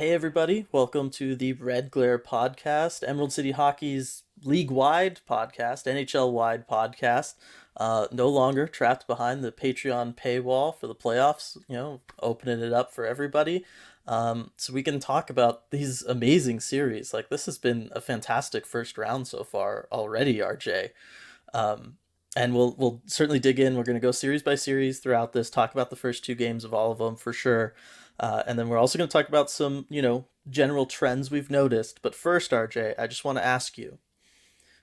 Hey everybody, welcome to the Red Glare podcast, Emerald City Hockey's league-wide podcast, NHL-wide podcast. No longer trapped behind the Patreon paywall for the playoffs, opening it up for everybody. So we can talk about these amazing series. Like, this has been a fantastic first round so far already, RJ. Um, and we'll certainly dig in. We're going to go series by series throughout this, talk about the first two games of all of them for sure. And then we're also going to talk about some, general trends we've noticed. But first, RJ, I just want to ask you,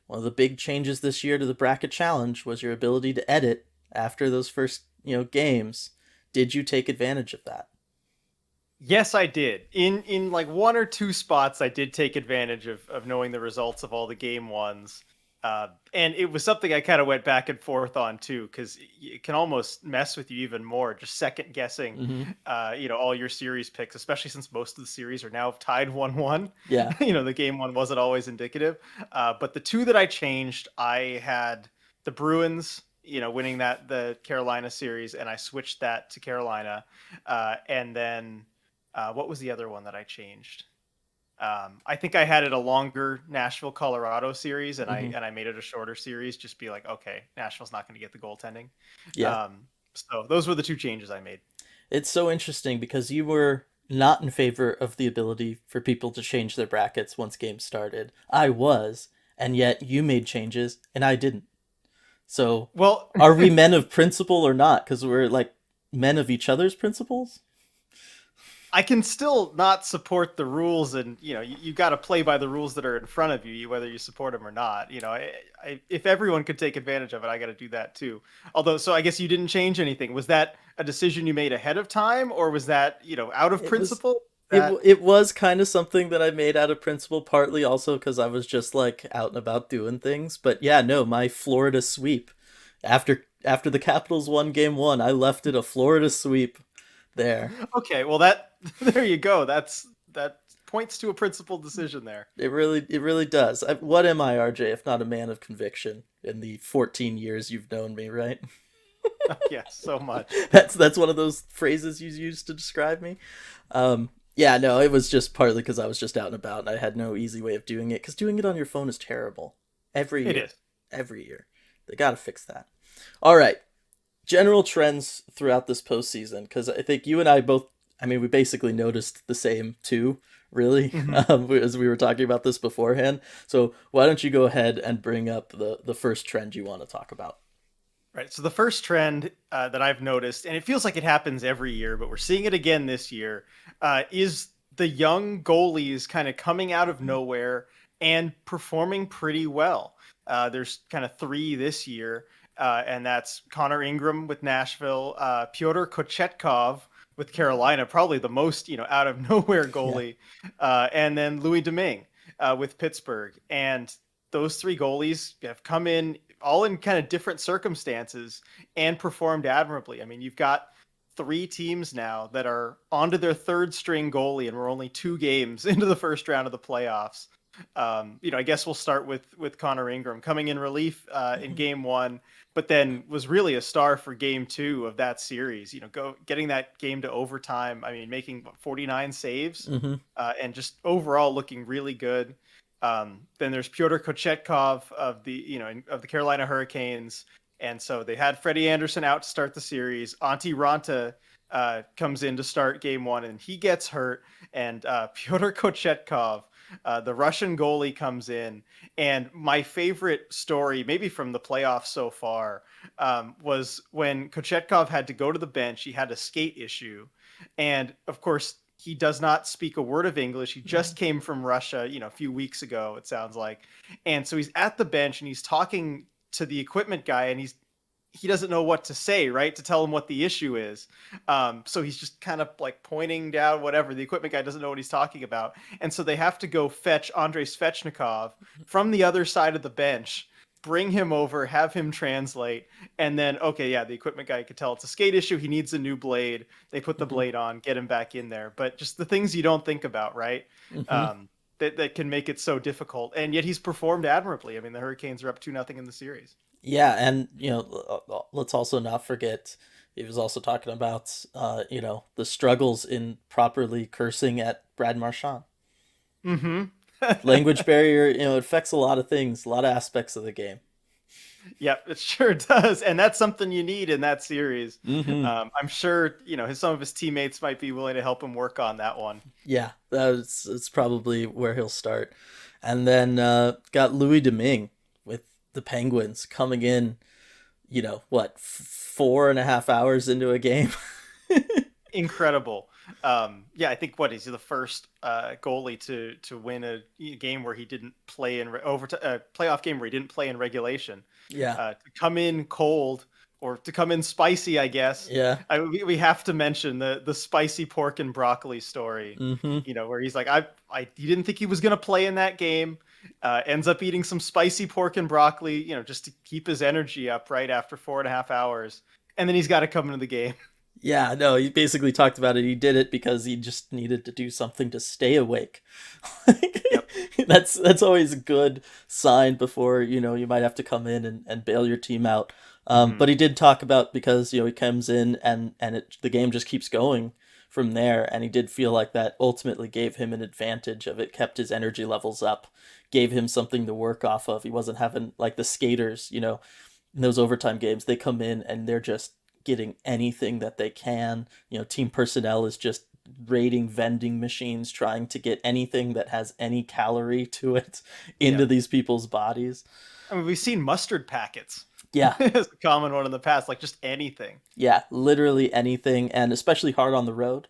one of the big changes this year to the bracket challenge was your ability to edit after those first, games. Did you take advantage of that? Yes, I did. In like one or two spots, I did take advantage of knowing the results of all the game ones. And it was something I kind of went back and forth on too, because it can almost mess with you even more, just second guessing, Mm-hmm. all your series picks, especially since most of the series are now tied 1-1. Yeah. The game one wasn't always indicative. But the two that I changed, I had the Bruins, winning the Carolina series, and I switched that to Carolina. And then what was the other one that I changed? I think I had it a longer Nashville, Colorado series, and I Mm-hmm. and I made it a shorter series. Just be like, okay, Nashville's not going to get the goaltending. Yeah. So those were the two changes I made. It's so interesting because you were not in favor of the ability for people to change their brackets once games started. I was, and yet you made changes and I didn't. So, Well, are we men of principle or not? Because we're like men of each other's principles? I can still not support the rules, and you got to play by the rules that are in front of you, whether you support them or not. If everyone could take advantage of it, I got to do that too. Although, so I guess you didn't change anything. Was that a decision you made ahead of time, or was that out of It was principle? it That it was kind of something that I made out of principle, partly also because I was just like out and about doing things. But yeah, no, my Florida sweep after the Capitals won game one, I left it a Florida sweep there. Okay, well that there you go. That points to a principled decision there. It really does. What am I, RJ, if not a man of conviction in the 14 years you've known me, right? Yes, so much. That's one of those phrases you use to describe me. Yeah, no, it was just partly because I was just out and about and I had no easy way of doing it because doing it on your phone is terrible. Every It year. is. Every year. They got to fix that. All right. General trends throughout this postseason because I think you and I both, I mean, we basically noticed the same too, really, Hmm. as we were talking about this beforehand. So why don't you go ahead and bring up the first trend you want to talk about? Right. So the first trend that I've noticed, and it feels like it happens every year, but we're seeing it again this year, is the young goalies kind of coming out of nowhere and performing pretty well. There's kind of three this year, and that's Connor Ingram with Nashville, Pyotr Kochetkov with Carolina, probably the most out of nowhere Yeah. goalie, and then Louis Domingue with Pittsburgh. And those three goalies have come in all in kind of different circumstances and performed admirably. I mean, you've got three teams now that are onto their third string goalie, and we're only two games into the first round of the playoffs. I guess we'll start with Connor Ingram coming in relief in Mhm. game one, but then was really a star for game two of that series. Getting that game to overtime. I mean, making 49 saves Mhm. and just overall looking really good. Then there's Pyotr Kochetkov of the Carolina Hurricanes, and so they had Freddie Anderson out to start the series. Antti Ranta comes in to start game one, and he gets hurt. And Pyotr Kochetkov, the Russian goalie, comes in. And my favorite story, maybe from the playoffs so far, was when Kochetkov had to go to the bench. He had a skate issue, and of course he does not speak a word of English. He just Mhm. came from Russia, a few weeks ago, it sounds like. And so he's at the bench and he's talking to the equipment guy, and he doesn't know what to say, right? To tell him what the issue is. So he's just kind of like pointing down whatever. The equipment guy doesn't know what he's talking about. And so they have to go fetch Andrei Svechnikov from the other side of the bench, bring him over, have him translate, and then, okay, yeah, the equipment guy could tell it's a skate issue. He needs a new blade. They put the Mhm. blade on, get him back in there. But just the things you don't think about, right? Mhm. Um, that can make it so difficult. And yet he's performed admirably. I mean, the Hurricanes are up 2-0 in the series. Yeah, and let's also not forget He was also talking about, the struggles in properly cursing at Brad Marchand. Mm-hmm. Language barrier, it affects a lot of things, a lot of aspects of the game. Yep, it sure does, and that's something you need in that series. Hmm. I'm sure some of his teammates might be willing to help him work on that one. Yeah, it's probably where he'll start. And then got Louis Domingue with the Penguins coming in, what, 4.5 hours into a game? Incredible. Yeah, I think what is he the first goalie to win a game where he didn't play in playoff game where he didn't play in regulation. Yeah, To come in cold or to come in spicy, I guess. yeah. We have to mention the spicy pork and broccoli story. Hmm. Where he's like, he didn't think he was gonna play in that game. Ends up eating some spicy pork and broccoli, just to keep his energy up right after 4.5 hours, and then he's got to come into the game. Yeah, no, he basically talked about it. He did it because he just needed to do something to stay awake. Yep. That's always a good sign before, you might have to come in and bail your team out. Hmm. But he did talk about, because, he comes in and the game just keeps going from there. And he did feel like that ultimately gave him an advantage of it, kept his energy levels up, gave him something to work off of. He wasn't having like the skaters, in those overtime games, they come in and they're just getting anything that they can. Team personnel is just raiding vending machines, trying to get anything that has any calorie to it into Yep. these people's bodies. I mean, we've seen mustard packets Yeah, as a common one in the past, like just anything. yeah, literally anything, and especially hard on the road.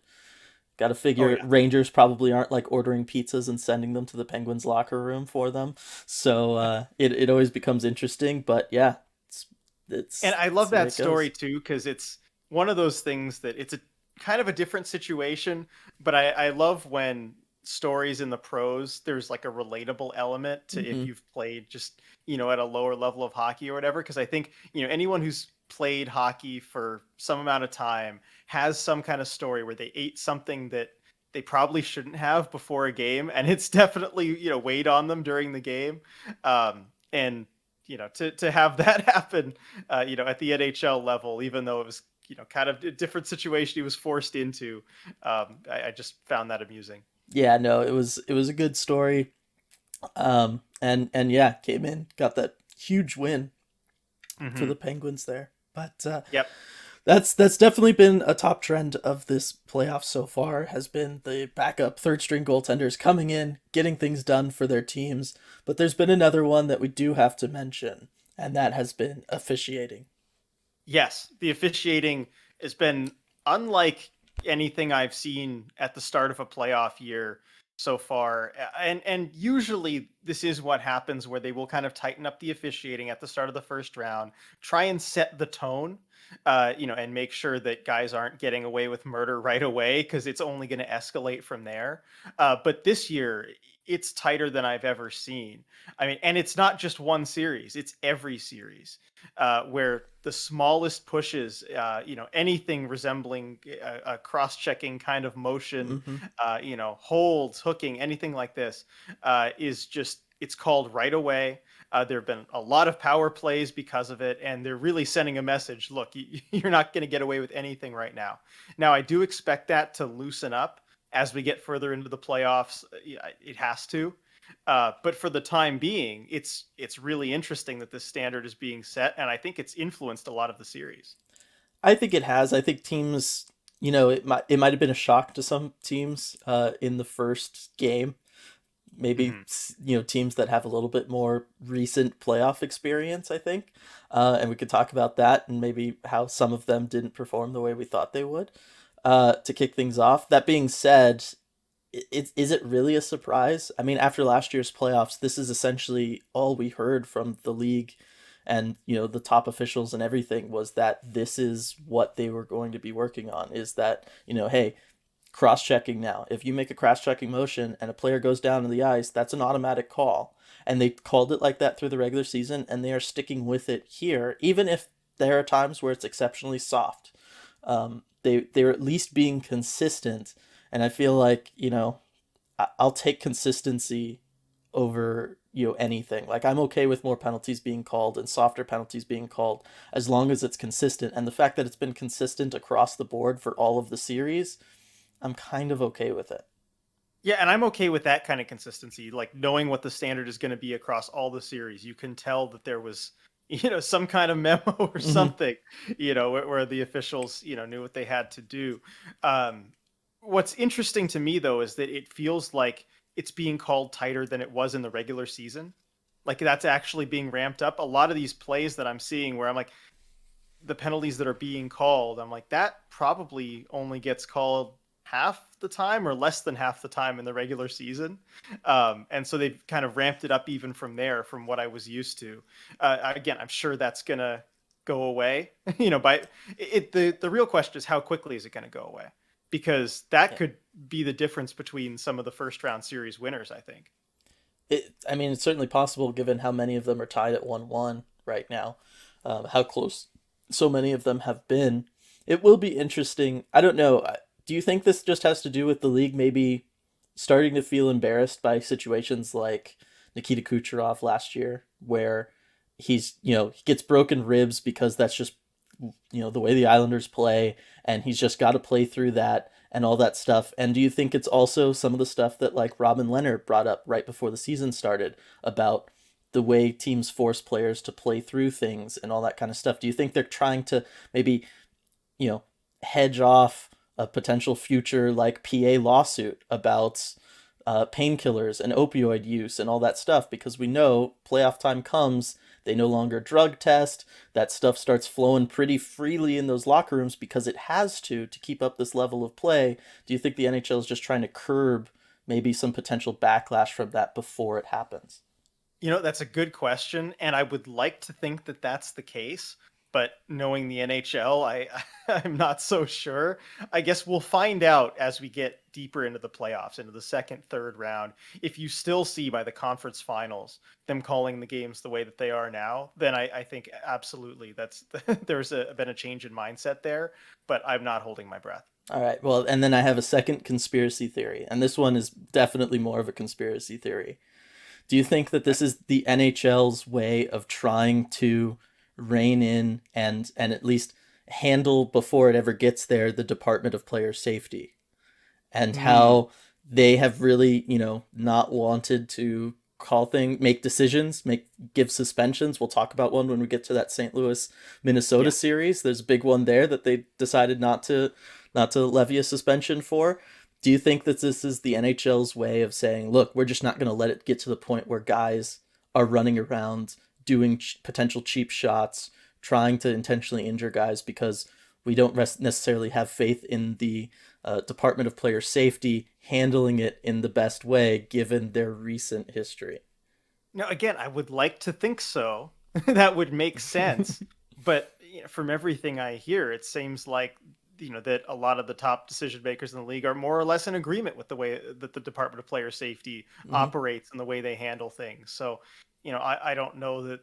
Got to Oh figure yeah. Rangers probably aren't like ordering pizzas and sending them to the Penguins locker room for them. So it always becomes interesting. But yeah, it's And it's, I it's love the way that it goes. story too, because it's one of those things that it's a kind of a different situation, but I love when stories in the pros, there's like a relatable element to if Hmm. you've played just, at a lower level of hockey or whatever. Because I think, anyone who's played hockey for some amount of time has some kind of story where they ate something that they probably shouldn't have before a game, and it's definitely, weighed on them during the game. And to have that happen, at the NHL level, even though it was, kind of a different situation he was forced into. I just found that amusing. Yeah, no, it was a good story. And yeah, came in, got that huge win for Hmm. the Penguins there. But Yep. that's definitely been a top trend of this playoff so far, has been the backup third string goaltenders coming in, getting things done for their teams. But there's been another one that we do have to mention, and that has been officiating. Yes, the officiating has been unlike anything I've seen at the start of a playoff year so far. And usually this is what happens where they will kind of tighten up the officiating at the start of the first round, try and set the tone, and make sure that guys aren't getting away with murder right away because it's only going to escalate from there. But this year, it's tighter than I've ever seen. I mean, and it's not just one series; it's every series where the smallest pushes, anything resembling a cross-checking kind of motion, Hmm. holds, hooking, anything like this, is just it's called right away. There have been a lot of power plays because of it, and they're really sending a message. Look, you're not going to get away with anything right now. Now, I do expect that to loosen up as we get further into the playoffs. It has to. But for the time being, it's really interesting that this standard is being set, and I think it's influenced a lot of the series. I think it has. I think teams, it might have been a shock to some teams in the first game. Maybe Hmm. teams that have a little bit more recent playoff experience, I think, and we could talk about that and maybe how some of them didn't perform the way we thought they would. To kick things off, that being said, is it really a surprise? I mean, after last year's playoffs, this is essentially all we heard from the league and the top officials and everything, was that this is what they were going to be working on, is that hey, cross-checking now. If you make a cross-checking motion and a player goes down to the ice, that's an automatic call. And they called it like that through the regular season, and they are sticking with it here, even if there are times where it's exceptionally soft. They're at least being consistent, and I feel like I'll take consistency over, anything. Like, I'm okay with more penalties being called and softer penalties being called as long as it's consistent. And the fact that it's been consistent across the board for all of the series, I'm kind of okay with it. Yeah, and I'm okay with that kind of consistency, like knowing what the standard is going to be across all the series. You can tell that there was, some kind of memo or Hmm. something, where the officials, knew what they had to do. Um, what's interesting to me though is that it feels like it's being called tighter than it was in the regular season. Like that's actually being ramped up. A lot of these plays that I'm seeing where I'm like, the penalties that are being called, I'm like, that probably only gets called half the time or less than half the time in the regular season. And so they've kind of ramped it up even from there, from what I was used to. Again, I'm sure that's going to go away, but the real question is how quickly is it going to go away? Because that Yeah. could be the difference between some of the first round series winners, I think. I mean, it's certainly possible given how many of them are tied at 1-1 right now, how close so many of them have been. It will be interesting. I don't know. Do you think this just has to do with the league maybe starting to feel embarrassed by situations like Nikita Kucherov last year, where he gets broken ribs because that's just, the way the Islanders play, and he's just got to play through that and all that stuff. And do you think it's also some of the stuff that like Robin Leonard brought up right before the season started about the way teams force players to play through things and all that kind of stuff? Do you think they're trying to maybe, you know, hedge off a potential future like PA lawsuit about painkillers and opioid use and all that stuff? Because we know playoff time comes, they no longer drug test. That stuff starts flowing pretty freely in those locker rooms because it has to keep up this level of play. Do you think the NHL is just trying to curb maybe some potential backlash from that before it happens? That's a good question, and I would like to think that that's the case, but knowing the NHL, I'm not so sure. I guess we'll find out as we get deeper into the playoffs, into the second, third round. If you still see by the conference finals them calling the games the way that they are now, then I think absolutely that's been a change in mindset there, but I'm not holding my breath. All right. Well, and then I have a second conspiracy theory, and this one is definitely more of a conspiracy theory. Do you think that Okay. this is the NHL's way of trying to rein in and at least handle before it ever gets there the Department of Player Safety, and Hmm. how they have really, not wanted to make decisions, give suspensions. We'll talk about one when we get to that St. Louis Minnesota Yeah. series. There's a big one there that they decided not to levy a suspension for. Do you think that this is the NHL's way of saying, look, we're just not going to let it get to the point where guys are running around doing potential cheap shots, trying to intentionally injure guys because we don't necessarily have faith in the Department of Player Safety handling it in the best way given their recent history? Now, again, I would like to think so. That would make sense. But from everything I hear, it seems like that a lot of the top decision makers in the league are more or less in agreement with the way that the Department of Player Safety Hmm. operates and the way they handle things. So, I don't know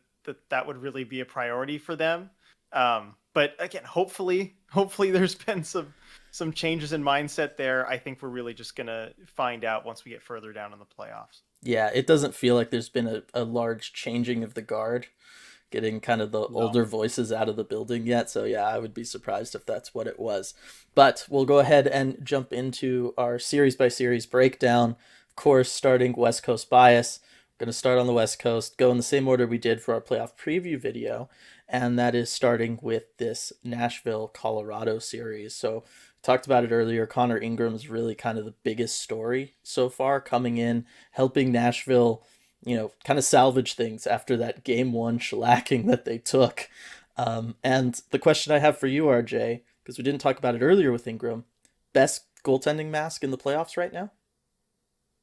that would really be a priority for them. But again, hopefully there's been some changes in mindset there. I think we're really just gonna find out once we get further down in the playoffs. Yeah, it doesn't feel like there's been a large changing of the guard, getting kind of the No. older voices out of the building yet. So yeah, I would be surprised if that's what it was. But we'll go ahead and jump into our series by series breakdown. Of course, starting West Coast bias. We're going to start on the West Coast, go in the same order we did for our playoff preview video, and that is starting with this Nashville, Colorado series. So talked about it earlier. Connor Ingram is really kind of the biggest story so far, coming in, helping Nashville, kind of salvage things after that game one shellacking that they took. And the question I have for you, RJ, because we didn't talk about it earlier with Ingram, best goaltending mask in the playoffs right now?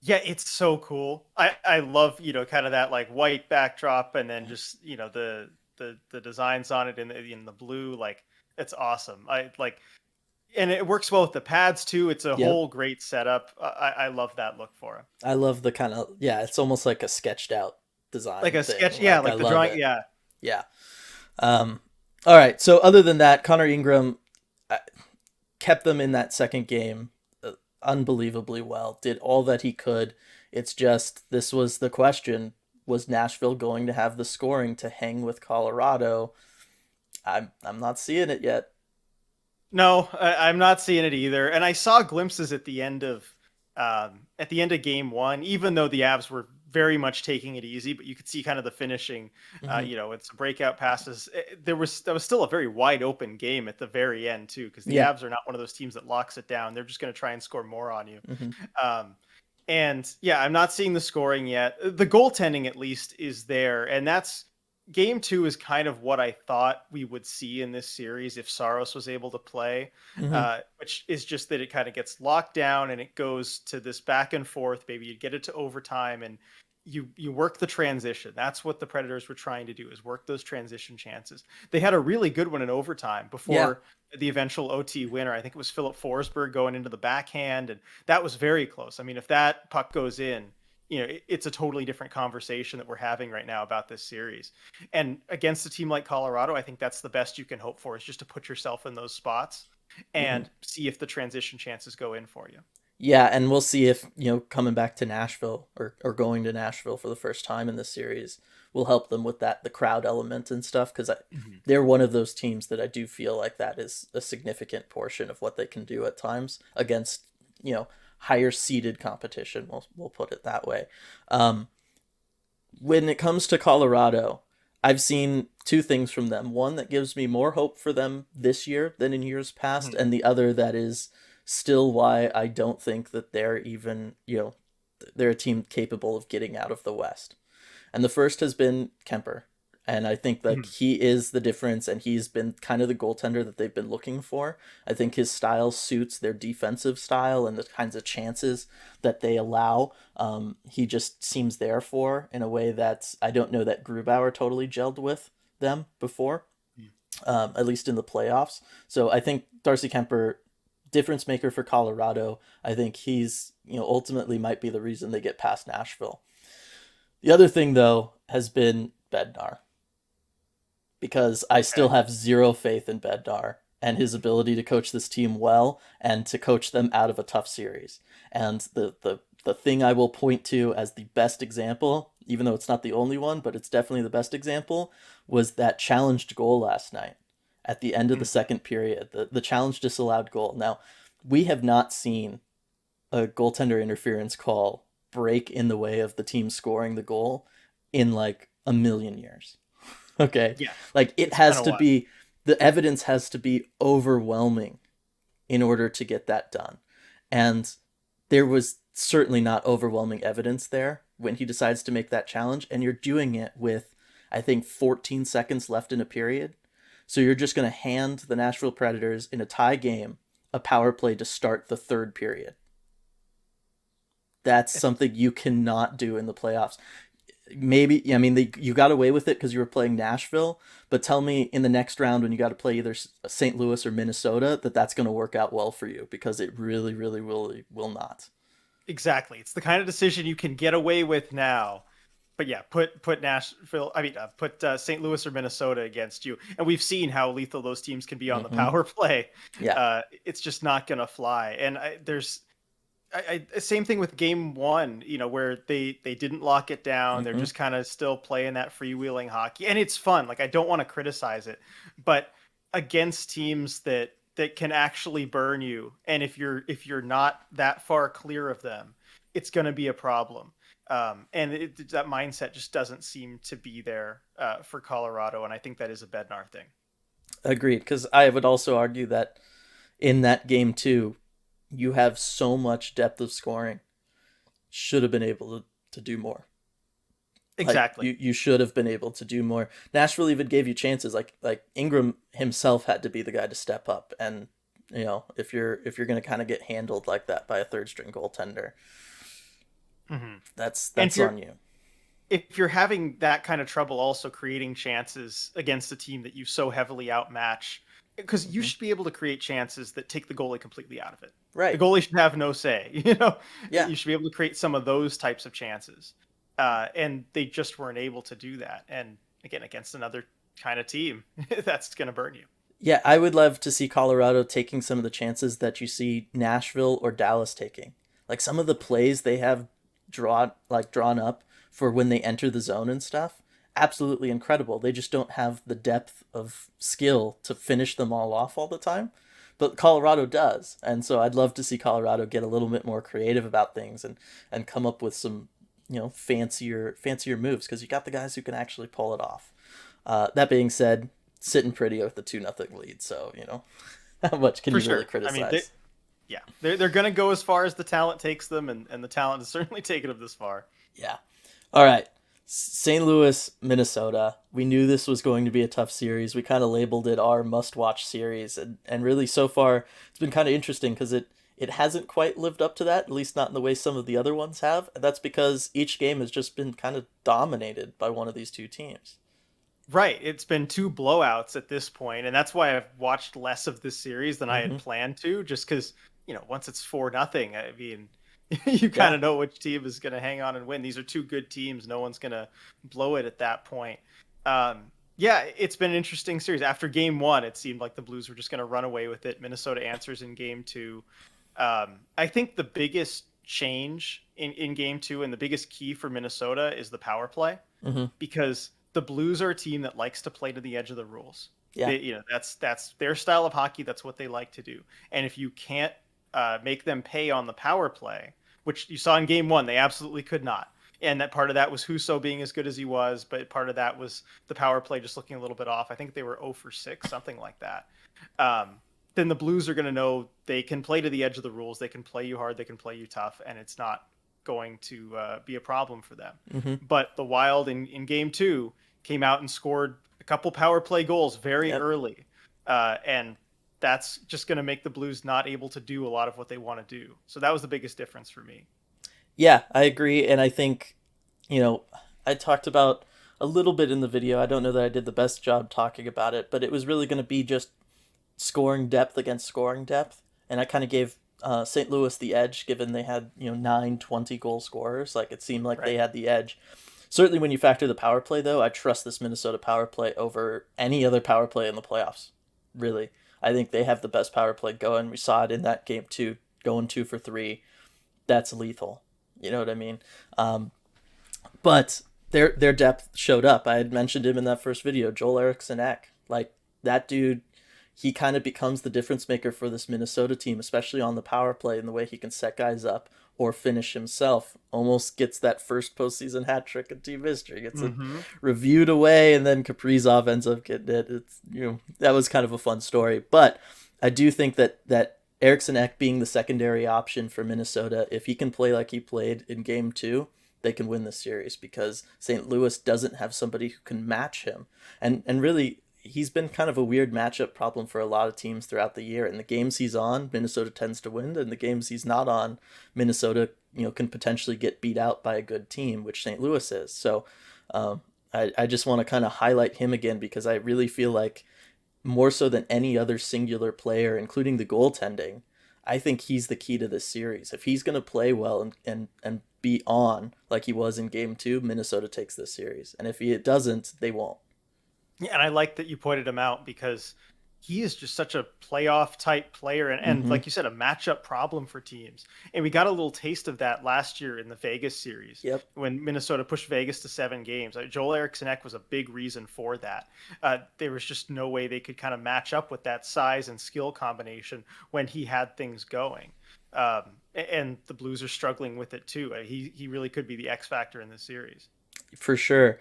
Yeah, it's so cool. I love, kind of that like white backdrop and then just, the designs on it in the blue, like it's awesome. I like and it works well with the pads too. It's a Yep. whole great setup. I love that look for him. I love the kind of, yeah, it's almost like a sketched out Like design a thing. sketch, yeah, Like, I like the love drawing, it. yeah. Yeah. Um, all right. So, other than that, Connor Ingram kept them in that second game unbelievably well, did all that he could It's just, this was the question: was Nashville going to have the scoring to hang with Colorado? I'm not seeing it yet. No, I'm not seeing it either. And I saw glimpses at the end of game one, even though the Avs were very much taking it easy, but you could see kind of the finishing, Hmm. it's breakout passes. That was still a very wide open game at the very end too, because the Yeah. Avs are not one of those teams that locks it down. They're just going to try and score more on you. Hmm. Um, and yeah, I'm not seeing the scoring yet. The goaltending at least is there, and that's game two is kind of what I thought we would see in this series if Saros was able to play, Hmm. which is just that it kind of gets locked down and it goes to this back and forth. Maybe you get it to overtime and you work the transition. That's what the Predators were trying to do, is work those transition chances. They had a really good one in overtime Yeah. before the eventual OT winner. I think it was Philip Forsberg going into the backhand, and that was very close. I mean, if that puck goes in, it's a totally different conversation that we're having right now about this series. And against a team like Colorado, I think that's the best you can hope for, is just to put yourself in those spots Hmm. and see if the transition chances go in for you. Yeah, and we'll see if, coming back to Nashville, or going to Nashville for the first time in this series will help them with that, the crowd element and stuff, because Mhm. they're one of those teams that I do feel like that is a significant portion of what they can do at times against, higher seeded competition. We'll put it that way. Um, when it comes to Colorado, I've seen two things from them. One that gives me more hope for them this year than in years past, Mhm. and the other that is still why I don't think that they're even, they're a team capable of getting out of the West. And the first has been Kemper. And I think like Mhm. he is the difference, and he's been kind of the goaltender that they've been looking for. I think his style suits their defensive style and the kinds of chances that they allow. He just seems there for in a way that I don't know that Grubauer totally gelled with them before, at least in the playoffs. So I think Darcy Kemper, difference maker for Colorado. I think he's, ultimately might be the reason they get past Nashville. The other thing, though, has been Bednar, because I still Okay. have zero faith in Bednar and his ability to coach this team well and to coach them out of a tough series. And the thing I will point to as the best example, even though it's not the only one, but it's definitely the best example, was that challenged goal last night at the end of the Mhm. second period, the challenge disallowed goal. Now, we have not seen a goaltender interference call break in the way of the team scoring the goal in like a million years. Okay. Yeah, Like it it's been has a to while. be, the evidence has to be overwhelming in order to get that done. And there was certainly not overwhelming evidence there when he decides to make that challenge. And you're doing it with, I think, 14 seconds left in a period. So you're just going to hand the Nashville Predators in a tie game a power play to start the third period. That's It's something you cannot do in the playoffs. Maybe, I mean, you got away with it because you were playing Nashville, but tell me in the next round when you got to play either St. Louis or Minnesota that that's going to work out well for you, because it really, really, really will not. exactly. It's the kind of decision you can get away with now. But yeah, put Nashville. I mean, put St. Louis or Minnesota against you, and we've seen how lethal those teams can be on the Mm-hmm. power play. Yeah. It's just not gonna fly. And same thing with game one. Where they didn't lock it down. They're Mm-hmm. just kind of still playing that freewheeling hockey, and it's fun. Like, I don't want to criticize it, but against teams that can actually burn you, and if you're not that far clear of them, it's going to be a problem. And that mindset just doesn't seem to be there for Colorado, and I think that is a Bednar thing. Agreed. Because I would also argue that in that game too, you have so much depth of scoring. Should have been able to do more. Like Exactly. you should have been able to do more. Nashville even gave you chances. Like Ingram himself had to be the guy to step up. And if you're gonna kind of get handled like that by a third string goaltender, Hmm. that's And if that's you're on you. if you're having that kind of trouble also creating chances against a team that you so heavily outmatch, because you Hmm. should be able to create chances that take the goalie completely out of it. The Right. goalie should have no say. Yeah. You should be able to create some of those types of chances, and they just weren't able to do that. And again, against another kind of team, that's going to burn you. Yeah. I would love to see Colorado taking some of the chances that you see Nashville or Dallas taking. Like some of the plays they have drawn up for when they enter the zone and stuff, absolutely incredible. They just don't have the depth of skill to finish them all off all the time. But Colorado does. And so I'd love to see Colorado get a little bit more creative about things and come up with some, fancier moves, because you got the guys who can actually pull it off. That being said, sitting pretty with the 2-0 lead. So, how much can For you really sure. I mean, criticize? yeah, they're going to go as far as the talent takes them, and the talent has certainly taken them this far. Yeah. All right. St. Louis, Minnesota. We knew this was going to be a tough series. We kind of labeled it our must-watch series, and really so far it's been kind of interesting because it hasn't quite lived up to that, at least not in the way some of the other ones have. And that's because each game has just been kind of dominated by one of these two teams. Right. It's been two blowouts at this point, and that's why I've watched less of this series than I Mm-hmm. had planned to, just because, once it's 4-0, I mean, you kind Yeah. of know which team is going to hang on and win. These are two good teams. No one's going to blow it at that point. Yeah, it's been an interesting series. After game one, it seemed like the Blues were just going to run away with it. Minnesota answers in game two. I think the biggest change in game two and the biggest key for Minnesota is the power play, Mm-hmm. because the Blues are a team that likes to play to the edge of the rules. Yeah. That's their style of hockey. That's what they like to do. And if you can't make them pay on the power play, which you saw in game one, they absolutely could not. And that part of that was Husso being as good as he was, but part of that was the power play just looking a little bit off. I think they were 0 for 6, something like that. Then the Blues are going to know they can play to the edge of the rules. They can play you hard. They can play you tough, and it's not going to be a problem for them. Mm-hmm. But the Wild in game two came out and scored a couple power play goals very Yep. early. And that's just going to make the Blues not able to do a lot of what they want to do. So that was the biggest difference for me. Yeah, I agree. And I think, I talked about a little bit in the video. I don't know that I did the best job talking about it, but it was really going to be just scoring depth against scoring depth. And I kind of gave St. Louis the edge, given they had, 9 goal scorers. Like, it seemed like they Right. had the edge. Certainly when you factor the power play, though, I trust this Minnesota power play over any other power play in the playoffs. Really. I think they have the best power play going. We saw it in that game, too, going 2 for 3. That's lethal. You know what I mean? But their depth showed up. I had mentioned him in that first video, Joel Eriksson-Ek. Like, that dude, he kind of becomes the difference maker for this Minnesota team, especially on the power play and the way he can set guys up or finish himself. Almost gets that first postseason hat trick in team history. Gets it Mm-hmm. reviewed away, and then Kaprizov ends up getting it. It's that was kind of a fun story. But I do think that Eriksson Ek being the secondary option for Minnesota, if he can play like he played in game two, they can win the series, because St. Louis doesn't have somebody who can match him. And really, he's been kind of a weird matchup problem for a lot of teams throughout the year. And the games he's on, Minnesota tends to win, and the games he's not on, Minnesota can potentially get beat out by a good team, which St. Louis is. So I just want to kind of highlight him again, because I really feel like, more so than any other singular player, including the goaltending, I think he's the key to this series. If he's going to play well and be on like he was in game two, Minnesota takes this series. And if he doesn't, they won't. Yeah, and I like that you pointed him out, because he is just such a playoff type player, and Mm-hmm. like you said, a matchup problem for teams. And we got a little taste of that last year in the Vegas series Yep. when Minnesota pushed Vegas to 7 games. Joel Eriksson-Ek was a big reason for that. There was just no way they could kind of match up with that size and skill combination when he had things going. And the Blues are struggling with it too. He really could be the X factor in this series. For sure.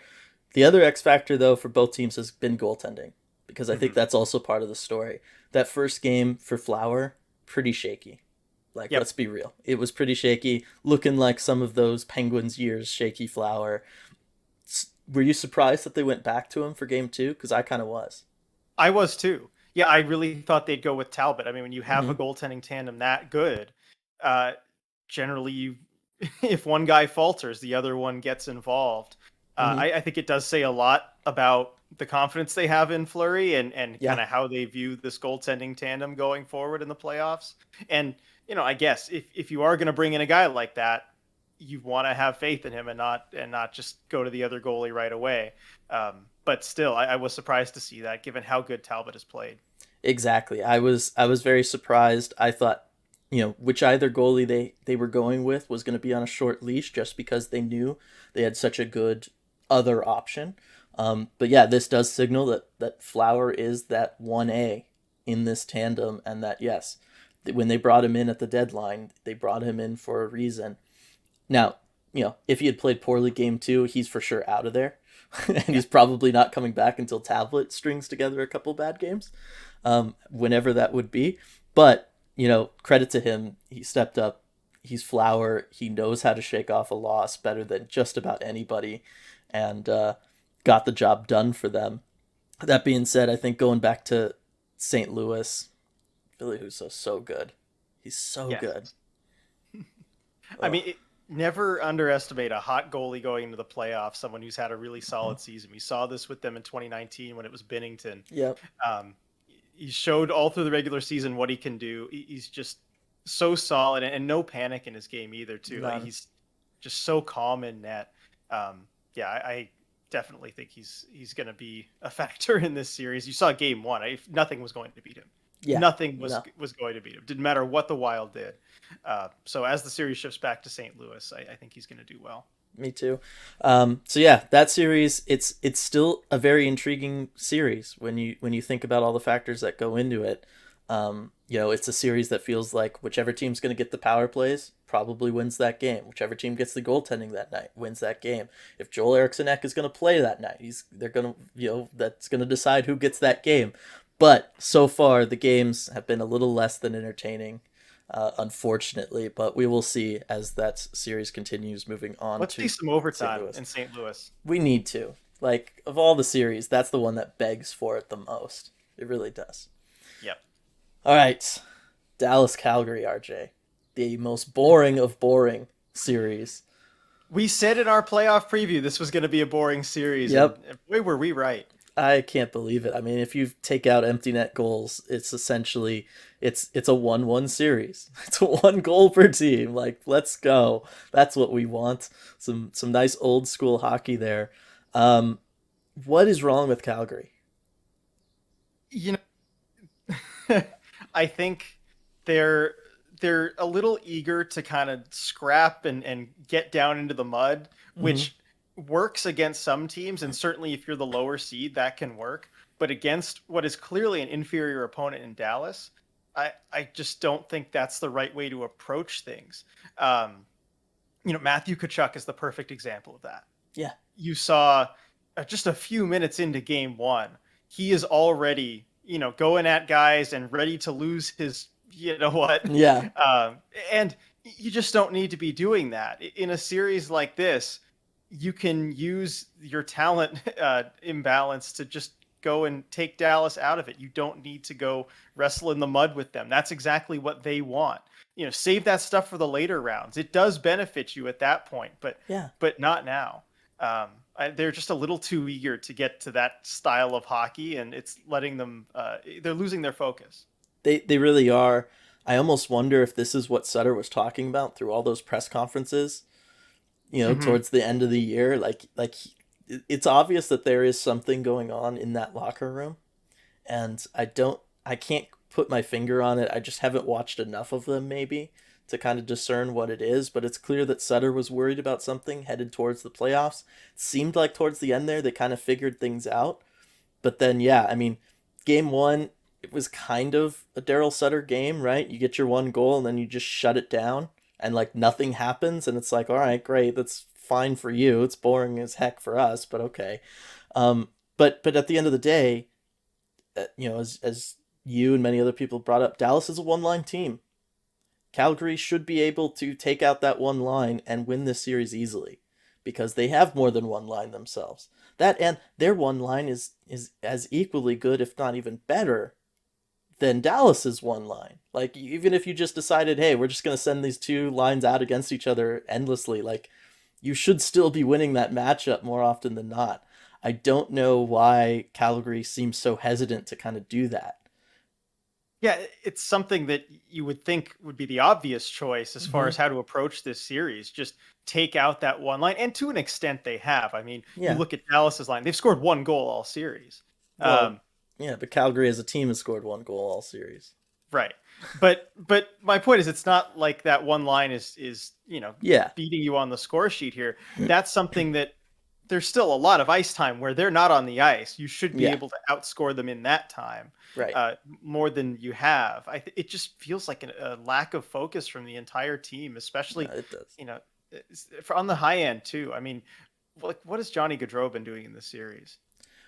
The other X factor, though, for both teams has been goaltending, because I think Mm-hmm. that's also part of the story. That first game for Flower, pretty shaky. Like, Yep. let's be real. It was pretty shaky, looking like some of those Penguins years, shaky Flower. Were you surprised that they went back to him for game two? Because I kind of was. I was too. Yeah, I really thought they'd go with Talbot. I mean, when you have Mm-hmm. a goaltending tandem that good, uh, generally if one guy falters, the other one gets involved. Mm-hmm. I think it does say a lot about the confidence they have in Fleury, and Yeah. kind of how they view this goaltending tandem going forward in the playoffs. And, I guess if you are going to bring in a guy like that, you want to have faith in him, and not just go to the other goalie right away. But still, I was surprised to see that, given how good Talbot has played. Exactly. I was very surprised. I thought which either goalie they were going with was going to be on a short leash just because they knew they had such a good other option. But yeah, this does signal that Flower is that 1A in this tandem, and that yes, when they brought him in at the deadline, they brought him in for a reason. Now, if he had played poorly game two, he's for sure out of there. And Yeah. he's probably not coming back until Tablet strings together a couple bad games, whenever that would be. But, credit to him. He stepped up. He's Flower. He knows how to shake off a loss better than just about anybody, and got the job done for them. That being said, I think going back to St. Louis, Billy Husso's so good. He's so Yes. good. I Ugh. mean, never underestimate a hot goalie going into the playoffs, someone who's had a really solid season. We saw this with them in 2019 when it was Binnington. Yep. Um, he showed all through the regular season what he can do. He's just so solid, and no panic in his game either, too. Like, None. he's just so calm in net. Yeah, I definitely think he's going to be a factor in this series. You saw game one. Nothing was going to beat him. Yeah. Nothing was No. was going to beat him. Didn't matter what the Wild did. So as the series shifts back to St. Louis, I think he's going to do well. Me too. So yeah, that series, it's still a very intriguing series when you think about all the factors that go into it. It's a series that feels like whichever team's going to get the power plays probably wins that game. Whichever team gets the goaltending that night wins that game. If Joel Eriksson-Ek is going to play that night, they're going to that's going to decide who gets that game. But so far, the games have been a little less than entertaining, unfortunately. But we will see as that series continues moving on Let's to see some St. overtime Louis. in St. Louis. We need to. Like, of all the series, that's the one that begs for it the most. It really does. Yep. All right. Dallas Calgary, RJ. The most boring of boring series. We said in our playoff preview this was going to be a boring series, Yep. and boy, were we right. I can't believe it. I mean, if you take out empty net goals, it's essentially it's a 1-1 series. It's a one goal per team. Like, let's go. That's what we want. Some nice old school hockey there. What is wrong with Calgary? You know, I think they're they're a little eager to kind of scrap and get down into the mud, Mm-hmm. which works against some teams, and certainly if you're the lower seed, that can work. But against what is clearly an inferior opponent in Dallas, I just don't think that's the right way to approach things. Um, Matthew Tkachuk is the perfect example of that. Yeah. You saw just a few minutes into game one, he is already, going at guys and ready to lose his, you know what? Yeah. And you just don't need to be doing that. In a series like this, you can use your talent imbalance to just go and take Dallas out of it. You don't need to go wrestle in the mud with them. That's exactly what they want. Save that stuff for the later rounds. It does benefit you at that point, Yeah. but not now. They're just a little too eager to get to that style of hockey, and it's letting them. They're losing their focus. They really are. I almost wonder if this is what Sutter was talking about through all those press conferences, Mm-hmm. towards the end of the year. It's obvious that there is something going on in that locker room, and I can't put my finger on it. I just haven't watched enough of them maybe to kind of discern what it is, but it's clear that Sutter was worried about something headed towards the playoffs. It seemed like towards the end there they kind of figured things out. But then yeah, I mean, game 1 it was kind of a Daryl Sutter game, right? You get your one goal and then you just shut it down and like nothing happens and it's like, all right, great, that's fine for you. It's boring as heck for us, but okay. But at the end of the day, as you and many other people brought up, Dallas is a one-line team. Calgary should be able to take out that one line and win this series easily because they have more than one line themselves. That and their one line is as equally good, if not even better, than Dallas's one line. Like, even if you just decided, hey, we're just going to send these two lines out against each other endlessly, like, you should still be winning that matchup more often than not. I don't know why Calgary seems so hesitant to kind of do that. Yeah, it's something that you would think would be the obvious choice as far Mm-hmm. as how to approach this series. Just take out that one line, and to an extent, they have. I mean, you Yeah. look at Dallas's line; they've scored one goal all series. Well, Um, yeah, but Calgary as a team has scored one goal all series. Right. But my point is, it's not like that one line is Yeah, beating you on the score sheet here. That's something that there's still a lot of ice time where they're not on the ice. You should be yeah, able to outscore them in that time, right. more than you have. It just feels like a lack of focus from the entire team, No, especially it does. you know on the high end too. I mean, like what has Johnny Gaudreau been doing in this series?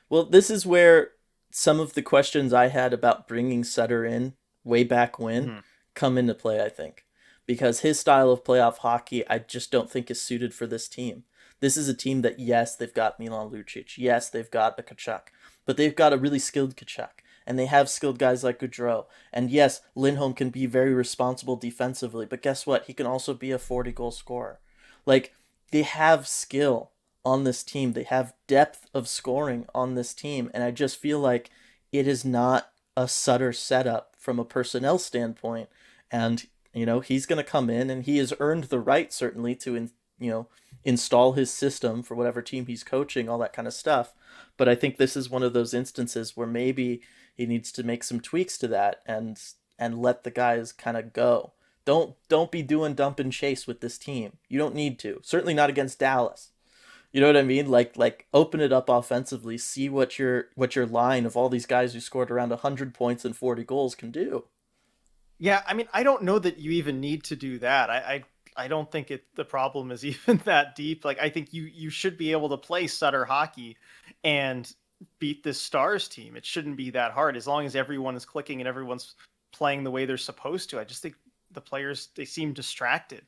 Well, this is where some of the questions I had about bringing Sutter in way back when Hmm. come into play, I think. Because his style of playoff hockey, I just don't think is suited for this team. This is a team that, yes, they've got Milan Lucic. Yes, they've got a Kachuk. But they've got a really skilled Kachuk. And they have skilled guys like Gaudreau. And yes, Lindholm can be very responsible defensively. But guess what? He can also be a 40-goal scorer. Like, they have skill on this team. They have depth of scoring on this team, and I just feel like it is not a Sutter setup from a personnel standpoint. And he's going to come in, and he has earned the right certainly to install his system for whatever team he's coaching, all that kind of stuff. But I think this is one of those instances where maybe he needs to make some tweaks to that and let the guys kind of go. Don't be doing dump and chase with this team. You don't need to. Certainly not against Dallas. You know what I mean? Like open it up offensively. See what your line of all these guys who scored around 100 points and 40 goals can do. Yeah, I mean, I don't know that you even need to do that. I don't think the problem is even that deep. Like I think you should be able to play Sutter hockey and beat this Stars team. It shouldn't be that hard as long as everyone is clicking and everyone's playing the way they're supposed to. I just think the players, they seem distracted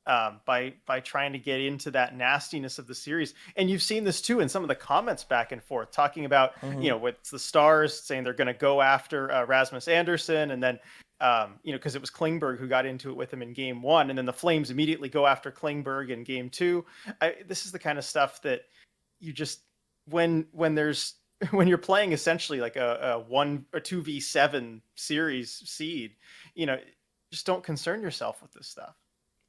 by trying to get into that nastiness of the series. And you've seen this too in some of the comments back and forth, talking about Mm-hmm. with the Stars saying they're going to go after Rasmus Anderson, and then because it was Klingberg who got into it with him in game one, and then the Flames immediately go after Klingberg in game two. This is the kind of stuff that you just when there's when you're playing essentially like a 2v7 series seed, just don't concern yourself with this stuff.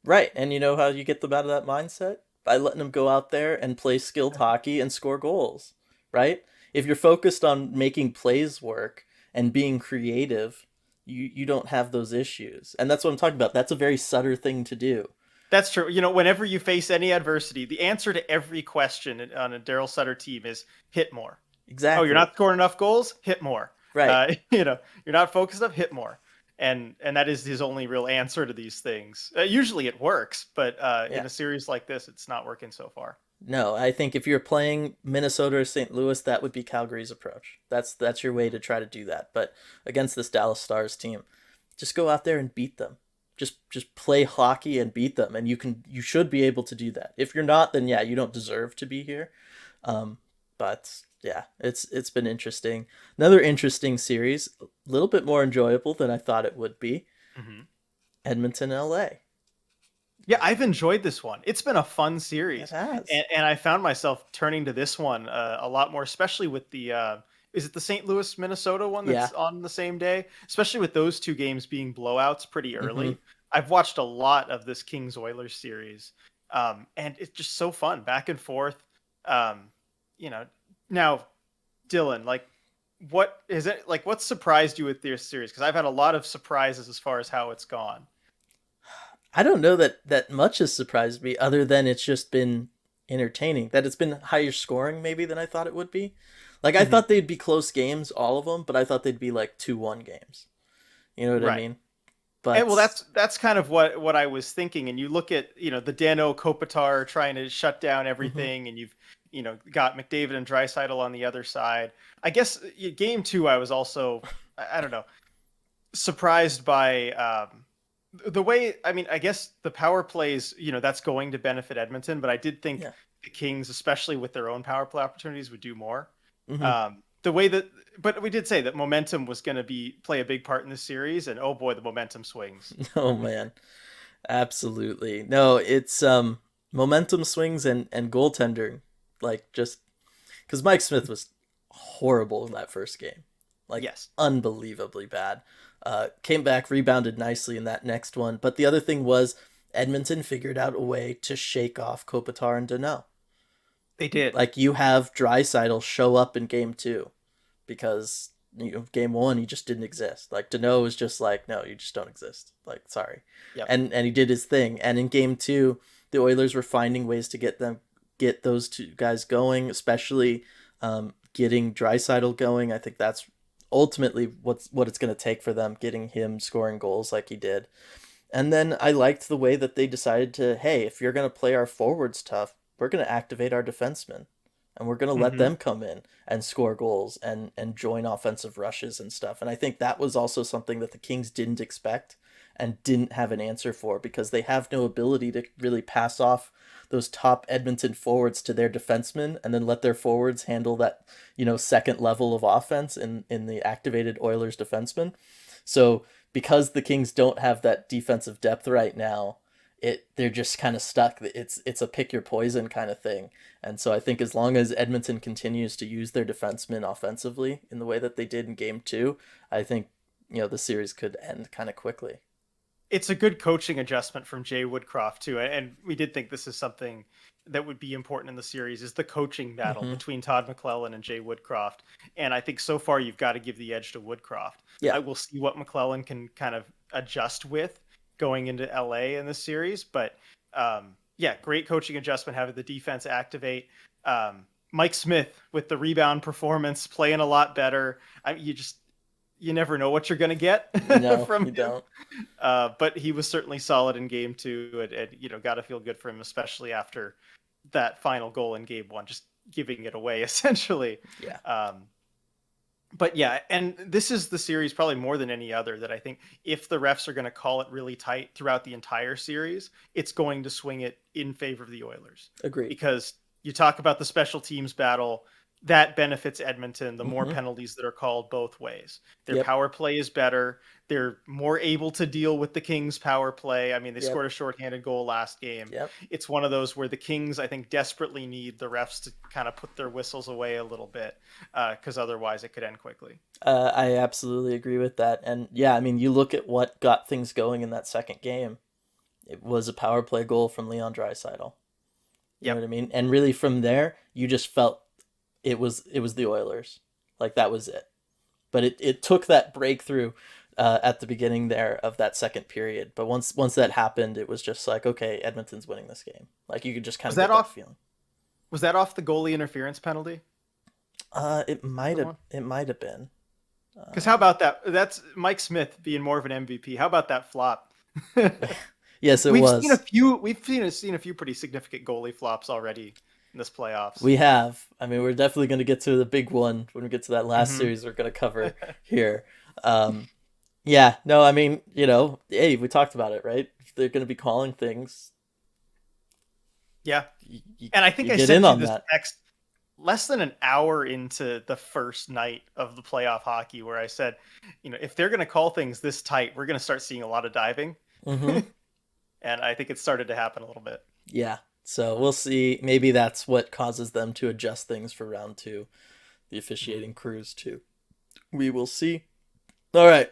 Right, and you know how you get them out of that mindset? By letting them go out there and play skilled hockey and score goals, right? If you're focused on making plays work and being creative, you don't have those issues. And that's what I'm talking about. That's a very Sutter thing to do. That's true. Whenever you face any adversity, the answer to every question on a Daryl Sutter team is hit more. Oh, you're Exactly. not scoring enough goals? Hit more. Right. You're not focused enough? Hit more. And that is his only real answer to these things. Usually it works, but in Yeah. a series like this, it's not working so far. No, I think if you're playing Minnesota or St. Louis, that would be Calgary's approach. That's your way to try to do that. But against this Dallas Stars team, just go out there and beat them. Just play hockey and beat them, and you should be able to do that. If you're not, then yeah, you don't deserve to be here. But yeah, it's been interesting. Another interesting series, a little bit more enjoyable than I thought it would be. Hmm. Edmonton, LA. Yeah, I've enjoyed this one. It's been a fun It series, has. and I found myself turning to this one a lot more, especially with the is it the St. Louis Minnesota one Yeah. that's on the same day? Especially with those two games being blowouts pretty Mm-hmm. early. I've watched a lot of this Kings Oilers series, and it's just so fun, back and forth. Um, you know, now Dylan, like, what is it like? What surprised you with this series? Because I've had a lot of surprises as far as how it's gone. I don't know that much has surprised me, other than it's just been entertaining. That it's been higher scoring maybe than I thought it would be. Like I Hmm. thought they'd be close games, all of them, but I thought they'd be like 2-1 games. You know what I Right. mean? And well, But that's kind of what I was thinking. And you look at the Dano Kopitar trying to shut down mhm. everything, and you've got McDavid and Drysaitel on the other side. I guess game two, I was also I don't know, surprised by the way. I mean, I guess the power plays, that's going to benefit Edmonton, but I did think Yeah. the Kings, especially with their own power play opportunities, would do more. Hmm. The way that, but we did say that momentum was going to play a big part in this series, and oh boy, the momentum swings. Oh man. Absolutely. No, it's momentum swings and goaltender, like, just cuz Mike Smith was horrible in that first game. Like, Yes, unbelievably bad. Came back, rebounded nicely in that next one. But the other thing was Edmonton figured out a way to shake off Kopitar and Dano. they did. Like, you have Draisaitl show up in game two because game one, he just didn't exist. Like Deneau was just like, no, you just don't exist. Like, sorry. Yep. And he did his thing. And in game two, the Oilers were finding ways to get those two guys going, especially getting Draisaitl going. I think that's ultimately what it's going to take for them, getting him scoring goals like he did. And then I liked the way that they decided to, hey, if you're going to play our forwards tough, we're going to activate our defensemen and we're going to let them come in and score goals and join offensive rushes and stuff. And I think that was also something that the Kings didn't expect and didn't have an answer for, because they have no ability to really pass off those top Edmonton forwards to their defensemen and then let their forwards handle that, second level of offense in the activated Oilers defensemen. So because the Kings don't have that defensive depth right now, they're just kind of stuck. It's a pick your poison kind of thing. And so I think as long as Edmonton continues to use their defensemen offensively in the way that they did in game two, I think, the series could end kind of quickly. It's a good coaching adjustment from Jay Woodcroft too. And we did think this is something that would be important in the series, is the coaching battle between Todd McLellan and Jay Woodcroft. And I think so far you've got to give the edge to Woodcroft. Yeah. I will see what McLellan can kind of adjust with going into LA in this series. But great coaching adjustment, having the defense activate. Mike Smith with the rebound performance, playing a lot better. You never know what you're going to get from him. Don't. But he was certainly solid in game two, and got to feel good for him, especially after that final goal in game one, just giving it away essentially. Yeah. But yeah, and this is the series probably more than any other that I think if the refs are going to call it really tight throughout the entire series, it's going to swing it in favor of the Oilers. Agreed. Because you talk about the special teams battle, that benefits Edmonton, the more penalties that are called both ways. Their power play is better. They're more able to deal with the Kings' power play. I mean, they scored a shorthanded goal last game. It's one of those where the Kings, I think, desperately need the refs to kind of put their whistles away a little bit, because otherwise it could end quickly. I absolutely agree with that. And yeah, I mean, you look at what got things going in that second game. It was a power play goal from Leon Draisaitl. You know what I mean? And really from there, you just felt it was the Oilers. Like, that was it. But it took that breakthrough at the beginning there of that second period. But once that happened, it was just like, okay, Edmonton's winning this game. Like, you could just kind of get that feeling. Was that off the goalie interference penalty? It might have been. Because how about that? That's Mike Smith being more of an MVP. How about that flop? Yes, it was. We've seen a few pretty significant goalie flops already in this playoffs. We have. I mean, we're definitely going to get to the big one when we get to that last series we're going to cover here. Yeah, no, I mean, hey, we talked about it, right? They're going to be calling things. Yeah. And I think I sent you this text less than an hour into the first night of the playoff hockey where I said, if they're going to call things this tight, we're going to start seeing a lot of diving. And I think it started to happen a little bit. Yeah. So we'll see. Maybe that's what causes them to adjust things for round two, the officiating crews too. We will see. All right.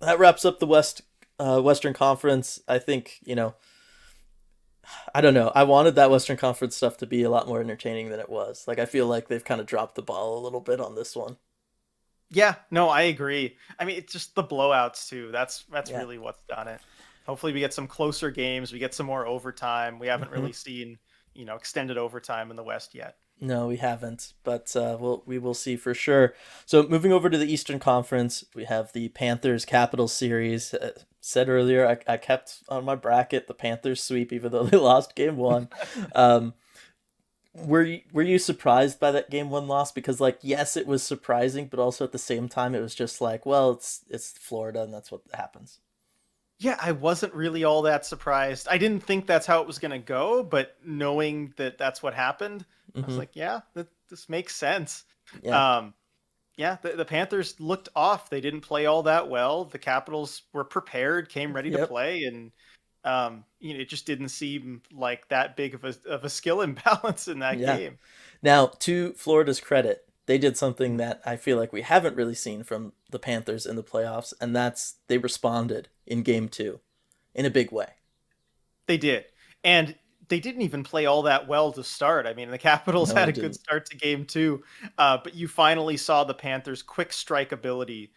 That wraps up the Western Conference. I think, I don't know. I wanted that Western Conference stuff to be a lot more entertaining than it was. Like, I feel like they've kind of dropped the ball a little bit on this one. Yeah, no, I agree. I mean, it's just the blowouts too. That's really what's done it. Hopefully we get some closer games. We get some more overtime. We haven't really seen, extended overtime in the West yet. No, we haven't, but we will see for sure. So moving over to the Eastern Conference, we have the Panthers Capitals series. Said earlier, I kept on my bracket the Panthers sweep, even though they lost game one. Were you surprised by that game one loss? Because, like, yes, it was surprising, but also at the same time, it was just like, well, it's Florida, and that's what happens. Yeah, I wasn't really all that surprised. I didn't think that's how it was going to go, but knowing that that's what happened, I was like, yeah, this makes sense. Yeah. The Panthers looked off. They didn't play all that well. The Capitals were prepared, came ready to play, and it just didn't seem like that big of a skill imbalance in that game. Now, to Florida's credit, they did something that I feel like we haven't really seen from the Panthers in the playoffs, and that's they responded in game two in a big way. They did. And they didn't even play all that well to start. I mean, the Capitals No, had they a good didn't. start to game two, but you finally saw the Panthers' quick strike ability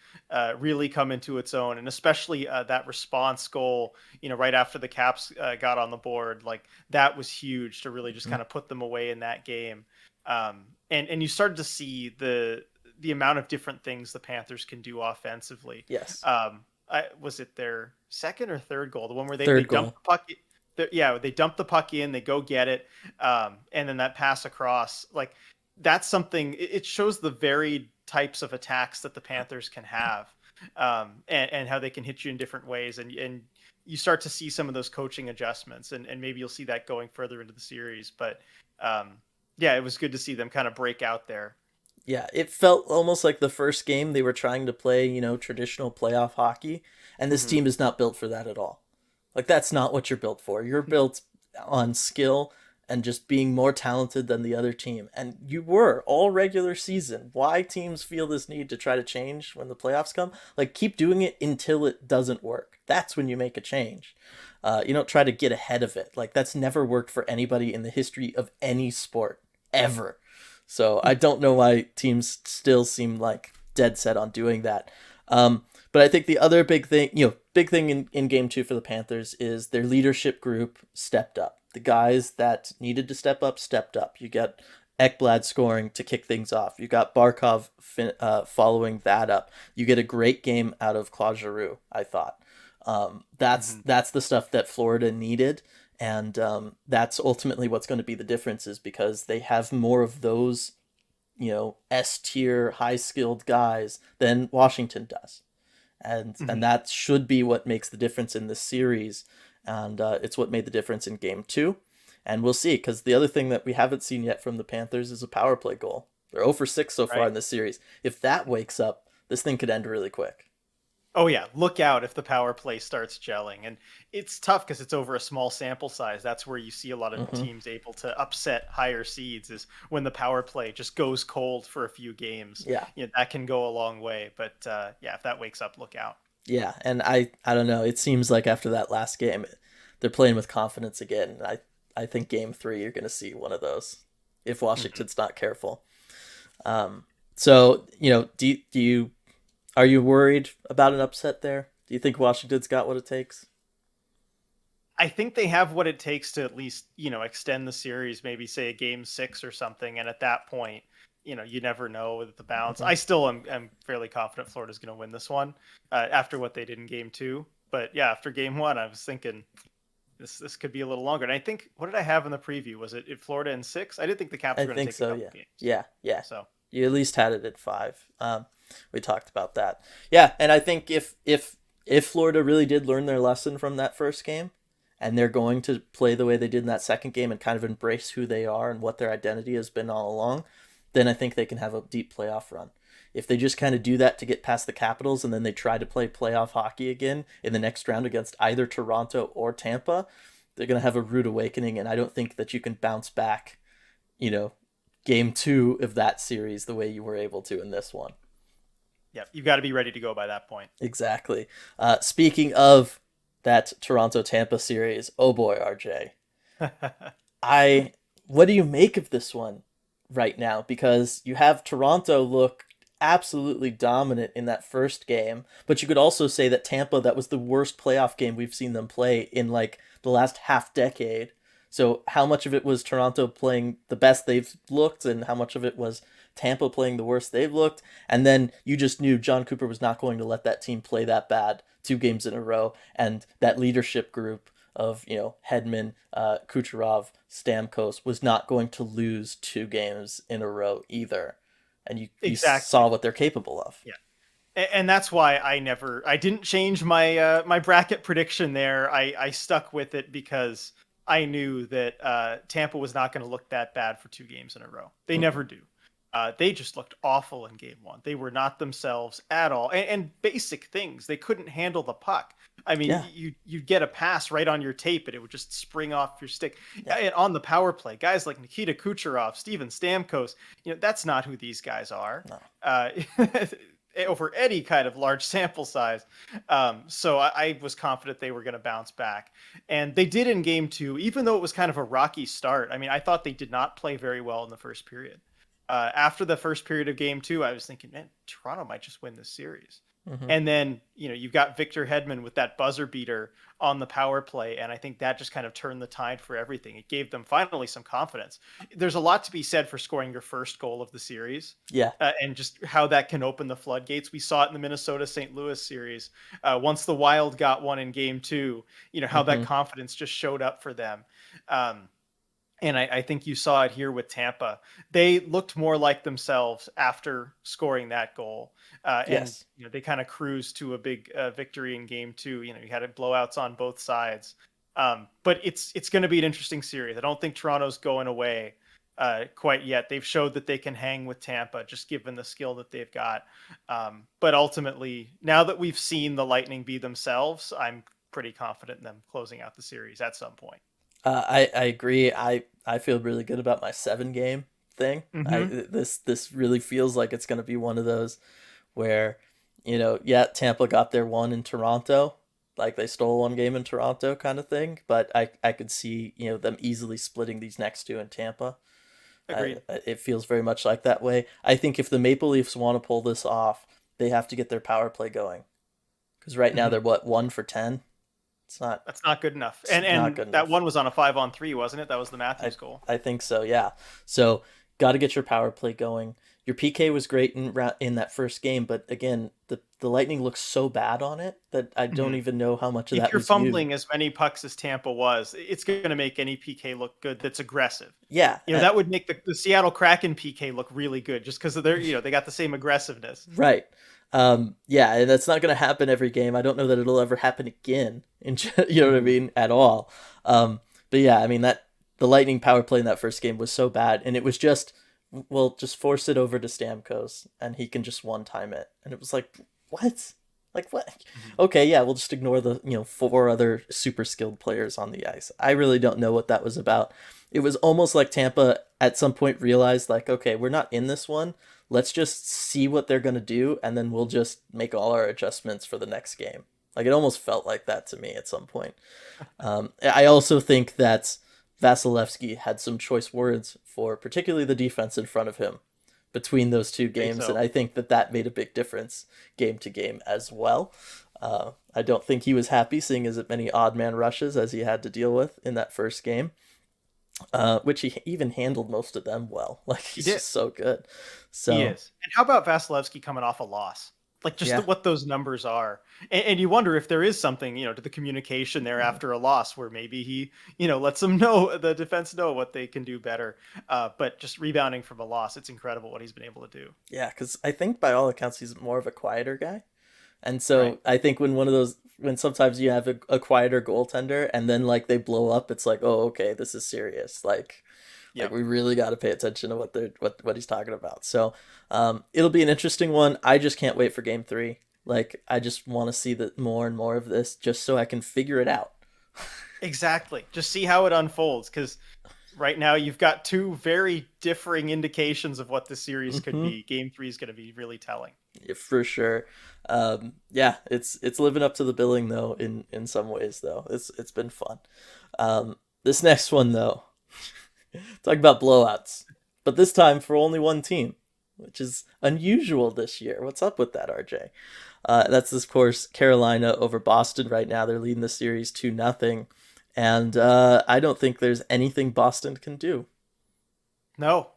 really come into its own, and especially that response goal, right after the Caps got on the board, like that was huge to really just Mhm. kind of put them away in that game. And you started to see the amount of different things the Panthers can do offensively. Yes. Was it their second or third goal? The one where they Third dumped goal. the puck. Yeah, they dump the puck in, they go get it, and then that pass across, like that's something. It shows the varied types of attacks that the Panthers can have, and how they can hit you in different ways, and you start to see some of those coaching adjustments, and maybe you'll see that going further into the series. But yeah, it was good to see them kind of break out there. Yeah, it felt almost like the first game they were trying to play, traditional playoff hockey, and this Hmm. team is not built for that at all. Like that's not what you're built for. You're built on skill and just being more talented than the other team. And you were all regular season. Why teams feel this need to try to change when the playoffs come? Like keep doing it until it doesn't work. That's when you make a change. You don't try to get ahead of it. Like that's never worked for anybody in the history of any sport ever. So I don't know why teams still seem like dead set on doing that. But I think the other big thing in game two for the Panthers is their leadership group stepped up. The guys that needed to step up stepped up. You got Ekblad scoring to kick things off. You got Barkov following that up. You get a great game out of Claude Giroux, I thought. Hmm. That's the stuff that Florida needed, and that's ultimately what's going to be the difference is because they have more of those S tier high skilled guys than Washington does, and Hmm. that should be what makes the difference in this series, and it's what made the difference in game two, and we'll see because the other thing that we haven't seen yet from the Panthers is a power play goal. They're 0 for 6 so far Right. in this series. If that wakes up, this thing could end really quick. Oh yeah, look out if the power play starts gelling. And it's tough because it's over a small sample size. That's where you see a lot of Hmm. teams able to upset higher seeds is when the power play just goes cold for a few games. Yeah. That can go a long way. But yeah, if that wakes up, look out. Yeah, and I don't know. It seems like after that last game, they're playing with confidence again. I think game three you're going to see one of those if Mhm. Washington's not careful. So do you are you worried about an upset there? Do you think Washington's got what it takes? I think they have what it takes to at least, extend the series, maybe say a game six or something. And at that point, you never know with the balance. Hmm. I still am fairly confident Florida's going to win this one after what they did in game two. But yeah, after game one, I was thinking this could be a little longer. And I think, what did I have in the preview? Was it Florida in six? I did think the Caps I were going to think take a so. couple Yeah, games. yeah, yeah. So, You at least had it at five. We talked about that. Yeah, and I think if Florida really did learn their lesson from that first game, and they're going to play the way they did in that second game and kind of embrace who they are and what their identity has been all along, then I think they can have a deep playoff run. If they just kind of do that to get past the Capitals and then they try to play playoff hockey again in the next round against either Toronto or Tampa, they're going to have a rude awakening. And I don't think that you can bounce back, you know, game two of that series the way you were able to in this one. yeah, you've got to be ready to go by that point. Exactly. Speaking of that Toronto Tampa series, oh boy, RJ, I what do you make of this one right now? Because you have Toronto look absolutely dominant in that first game, but you could also say that Tampa that was the worst playoff game we've seen them play in like the last half decade. So how much of it was Toronto playing the best they've looked and how much of it was Tampa playing the worst they've looked? And then you just knew John Cooper was not going to let that team play that bad two games in a row and that leadership group of Hedman, Kucherov, Stamkos was not going to lose two games in a row either, and you saw Exactly. what they're capable of. Yeah. And that's why I didn't change my my bracket prediction there. I stuck with it because I knew that Tampa was not going to look that bad for two games in a row. They Mm-mm. never do. They just looked awful in game one. They were not themselves at all. And basic things, they couldn't handle the puck. I mean, Yeah, you'd get a pass right on your tape and it would just spring off your stick. yeah, And on the power play, guys like Nikita Kucherov, Steven Stamkos, that's not who these guys are. no, Uh, over any kind of large sample size. So I was confident they were going to bounce back, and they did in game two, even though it was kind of a rocky start. I mean, I thought they did not play very well in the first period. After the first period of game two, I was thinking, man, Toronto might just win this series. Hmm. And then, you've got Victor Hedman with that buzzer beater on the power play. And I think that just kind of turned the tide for everything. It gave them finally some confidence. There's a lot to be said for scoring your first goal of the series, Yeah. and just how that can open the floodgates. We saw it in the Minnesota St. Louis series. Once the Wild got one in game two, how that Hmm. confidence just showed up for them. And I think you saw it here with Tampa. They looked more like themselves after scoring that goal. And Yes. they kind of cruised to a big victory in game two. You had blowouts on both sides. But it's going to be an interesting series. I don't think Toronto's going away quite yet. They've showed that they can hang with Tampa, just given the skill that they've got. But ultimately, now that we've seen the Lightning be themselves, I'm pretty confident in them closing out the series at some point. I agree. I feel really good about my 7 game thing. Mm-hmm. This really feels like it's going to be one of those where, yeah, Tampa got their one in Toronto, like they stole 1 game in Toronto kind of thing. But I could see them easily splitting these next 2 in Tampa. Agreed. It feels very much like that way. I think if the Maple Leafs want to pull this off, they have to get their power play going because right now Mm-hmm. they're what 1 for 10. It's not That's not good enough. it's not And good that enough. one was on a 5-on-3, wasn't it? That was the I Matthews goal. I think so. Yeah. So got to get your power play going. Your PK was great in that first game, but again, the Lightning looks so bad on it that I don't Hmm. even know how much of If that you're was you. fumbling as many pucks as Tampa was, it's going to make any PK look good that's aggressive. Yeah. That would make the Seattle Kraken PK look really good just because of their, they got the same aggressiveness. Right. Yeah, and that's not going to happen every game. I don't know that it'll ever happen again. You know what I Hmm. mean? At all. But yeah, I mean that the Lightning power play in that first game was so bad, and it was just, well, just force it over to Stamkos, and he can just one time it, and it was like, what? Like what? Hmm. Okay, yeah, we'll just ignore the 4 other super skilled players on the ice. I really don't know what that was about. It was almost like Tampa at some point realized, like, okay, we're not in this one. Let's just see what they're gonna do, and then we'll just make all our adjustments for the next game. Like it almost felt like that to me at some point. I also think that Vasilevsky had some choice words for particularly the defense in front of him between those 2 Say games, and so. I think that made a big difference game to game as well. I don't think he was happy seeing as many odd man rushes as he had to deal with in that first game, which he even handled most of them well. Like He he's did. just so good. He So is. And how about Vasilevsky coming off a loss? Like just yeah. what those numbers are. And you wonder if there is something, to the communication there after a loss where maybe he, lets them know, the defense know what they can do better. But just rebounding from a loss, it's incredible what he's been able to do. Yeah, because I think by all accounts he's more of a quieter guy. And Right. so I think when sometimes you have a quieter goaltender and then like they blow up, it's like, oh, okay, this is serious. Like Yep. we really got to pay attention to what he's talking about. So it'll be an interesting one. I just can't wait for game 3. Like I just want to see that more and more of this, just so I can figure it out. Exactly. Just see how it unfolds because right now you've got two very differing indications of what the series could Hmm. be. Game three is going to be really telling. Yeah, for sure. Yeah, it's living up to the billing though in some ways though. It's been fun. This next one though, talk about blowouts, but this time for only one team, which is unusual this year. What's up with that, RJ? That's of course Carolina over Boston right now. They're leading the series 2-0, and I don't think there's anything Boston can do. No.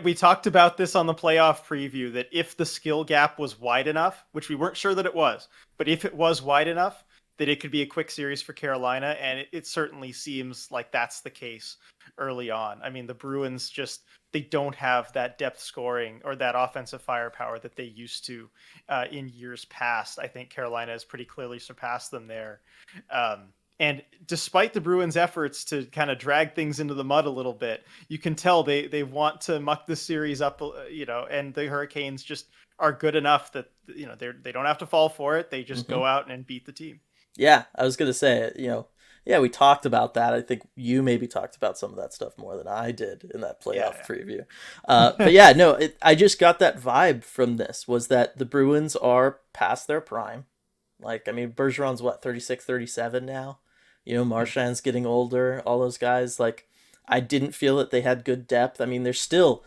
We talked about this on the playoff preview that if the skill gap was wide enough, which we weren't sure that it was, but if it was wide enough, that it could be a quick series for Carolina. And it certainly seems like that's the case early on. I mean, the Bruins just, they don't have that depth scoring or that offensive firepower that they used to in years past. I think Carolina has pretty clearly surpassed them there. And despite the Bruins' efforts to kind of drag things into the mud a little bit, you can tell they want to muck the series up, and the Hurricanes just are good enough that they don't have to fall for it. They just Hmm. go out and beat the team. Yeah, I was gonna say, Yeah, we talked about that. I think you maybe talked about some of that stuff more than I did in that playoff Yeah, preview. But yeah, no, I just got that vibe from this was that the Bruins are past their prime. Like, I mean, Bergeron's what, 36, 37 now? You know, yeah. Marchand's getting older, all those guys. Like, I didn't feel that they had good depth. I mean, there's still,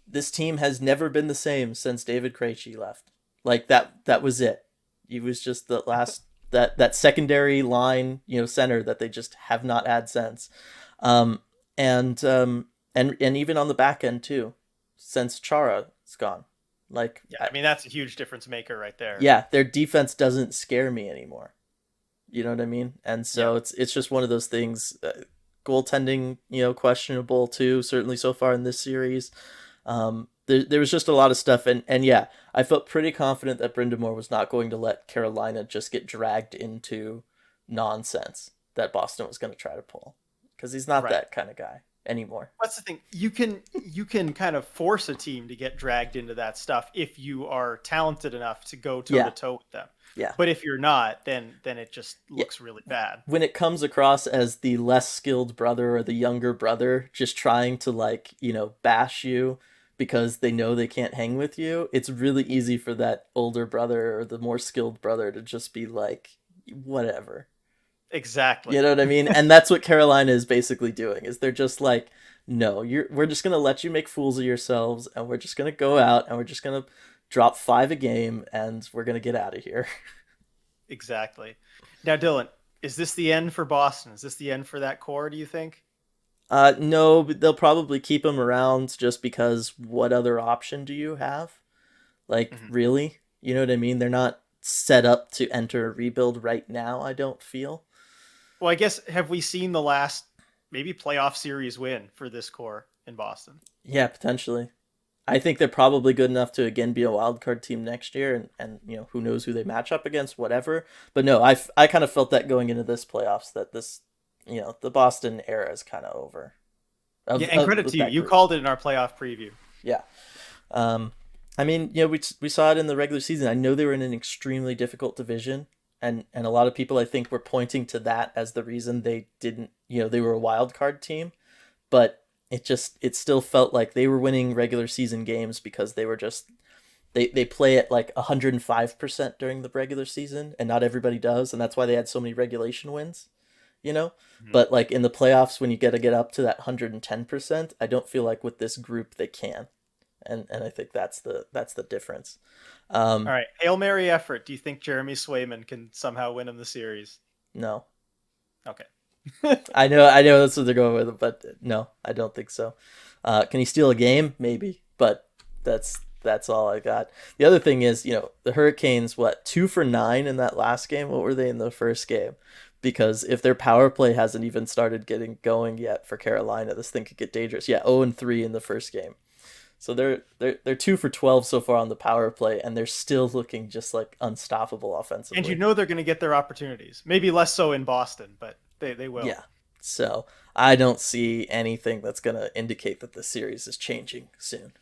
this team has never been the same since David Krejci left. Like, that was it. He was just the last, that secondary line, you know, center that they just have not had since. Um, and even on the back end too, since Chara's gone. Like, Yeah, I mean that's a huge difference maker right there. yeah, their defense doesn't scare me anymore. You know what I mean? And Yeah. so it's just one of those things. Goaltending, you know, questionable too. Certainly so far in this series, there was just a lot of stuff, and yeah, I felt pretty confident that Brind'Amour was not going to let Carolina just get dragged into nonsense that Boston was going to try to pull, because he's not Right. that kind of guy anymore. That's the thing. You can kind of force a team to get dragged into that stuff if you are talented enough to go toe to Yeah, toe with them. yeah, But if you're not, then it just yeah. looks really bad. When it comes across as the less skilled brother or the younger brother just trying to, like, you know, bash you because they know they can't hang with you, it's really easy for that older brother or the more skilled brother to just be like, whatever. You Exactly. know what I mean? And that's what Carolina is basically doing, is they're just like, no, we're just gonna let you make fools of yourselves, and we're just gonna go out and we're just gonna drop 5 a game, and we're gonna get out of here. Exactly. Now, Dylan, is this the end for Boston? Is this the end for that core, do you think? No, but they'll probably keep him around just because what other option do you have? Like, Mhm. really? You know what I mean? They're not set up to enter a rebuild right now, I don't feel. Well, I guess have we seen the last maybe playoff series win for this core in Boston? Yeah, potentially. I think they're probably good enough to again be a wild card team next year, and you know, who knows who they match up against, whatever. But no, I kind of felt that going into this playoffs that this, you know, the Boston era is kind of over Yeah, and of credit with to you. that You group. called it in our playoff preview. Yeah. Um, I mean, you know, we saw it in the regular season. I know they were in an extremely difficult division, and a lot of people I think were pointing to that as the reason they didn't, you know, they were a wild card team, but it still felt like they were winning regular season games because they were just they play at like 105% during the regular season, and not everybody does, and that's why they had so many regulation wins, you know. Mhm. But like in the playoffs, when you got to get up to that 110%, I don't feel like with this group they can, and I think that's the difference. All Um, right, Hail Mary effort. Do you think Jeremy Swayman can somehow win him the series? no, Okay. I know that's what they're going with, but no, I don't think so. Can he steal a game? Maybe, but that's all I got. The other thing is, you know, the Hurricanes, what, 2 for 9 in that last game? What were they in the first game? Because if their power play hasn't even started getting going yet for Carolina, this thing could get dangerous. Yeah, 0-3 in the first game. So they're 2 for 12 so far on the power play, and they're still looking just like unstoppable And you offensively. know they're going to get their opportunities. Maybe less so in Boston, but they will. Yeah. So I don't see anything that's gonna indicate that the series is changing soon.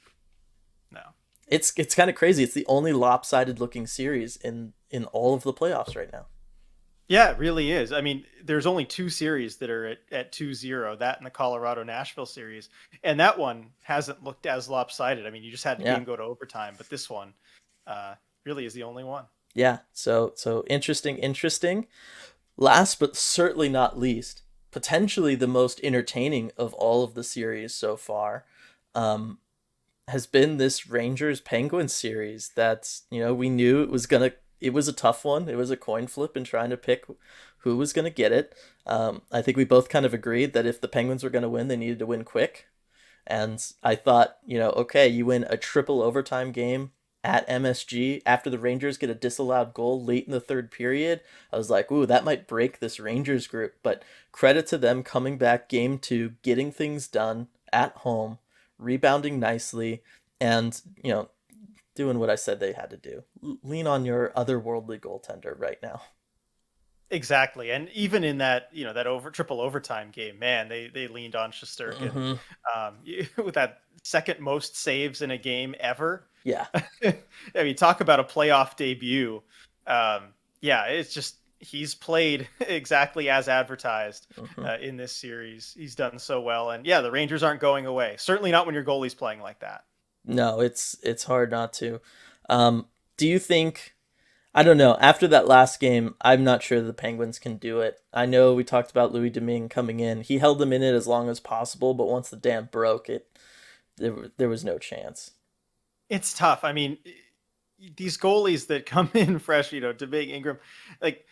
No. It's kind of crazy. It's the only lopsided looking series in all of the playoffs right now. Yeah, it really is. I mean, there's only two series that are at 2-0, that and the Colorado Nashville series. And that one hasn't looked as lopsided. I mean, you just had the Yeah. game go to overtime, but this one really is the only one. Yeah. So interesting. Last but certainly not least, potentially the most entertaining of all of the series so far, um, has been this Rangers Penguins series. That's, you know, we knew it was a tough one. It was a coin flip in trying to pick who was gonna get it. I think we both kind of agreed that if the Penguins were gonna win, they needed to win quick. And I thought, you know, okay, you win a triple overtime game at MSG after the Rangers get a disallowed goal late in the third period. I was like, ooh, that might break this Rangers group. But credit to them coming back game two, getting things done at home, rebounding nicely, and, you know, doing what I said they had to do. Lean on your otherworldly goaltender right now. Exactly. And even in that, that triple overtime game, man, they leaned on Shesterkin Mm-hmm. with that second most saves in a game ever. Yeah. I mean, talk about a playoff debut. Yeah, it's just he's played exactly as advertised Hmm. in this series. He's done so well, and yeah, the Rangers aren't going away. Certainly not when your goalie's playing like that. No, it's hard not to. Do you think? I don't know. After that last game, I'm not sure the Penguins can do it. I know we talked about Louis Domingue coming in. He held them in it as long as possible, but once the dam broke, there was no chance. It's tough. I mean, these goalies that come in fresh, to Big Ingram, like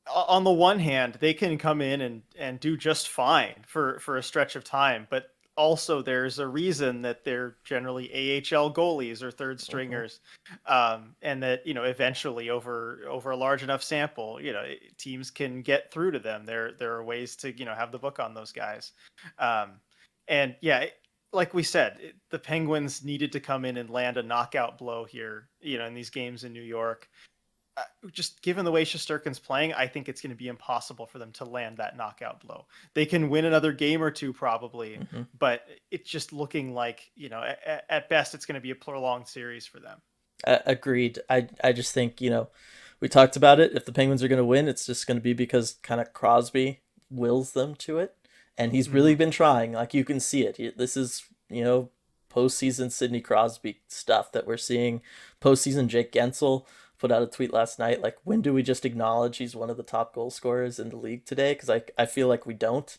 on the one hand, they can come in and do just fine for a stretch of time, but also there's a reason that they're generally AHL goalies or third Hmm. stringers, and that eventually over a large enough sample, teams can get through to them. There are ways to have the book on those guys, um, and yeah. Like we said, the Penguins needed to come in and land a knockout blow here, in these games in New York. Just given the way Shesterkin's playing, I think it's going to be impossible for them to land that knockout blow. They can win another game or two probably, Hmm. but it's just looking like, at best, it's going to be a prolonged series for them. Agreed. I just think, we talked about it. If the Penguins are going to win, it's just going to be because kind of Crosby wills them to it. And he's really Hmm. been trying. Like you can see it. This is, postseason Sidney Crosby stuff that we're seeing. Postseason Jake Gensel put out a tweet last night. Like, when do we just acknowledge he's one of the top goal scorers in the league today? Because I feel like we don't,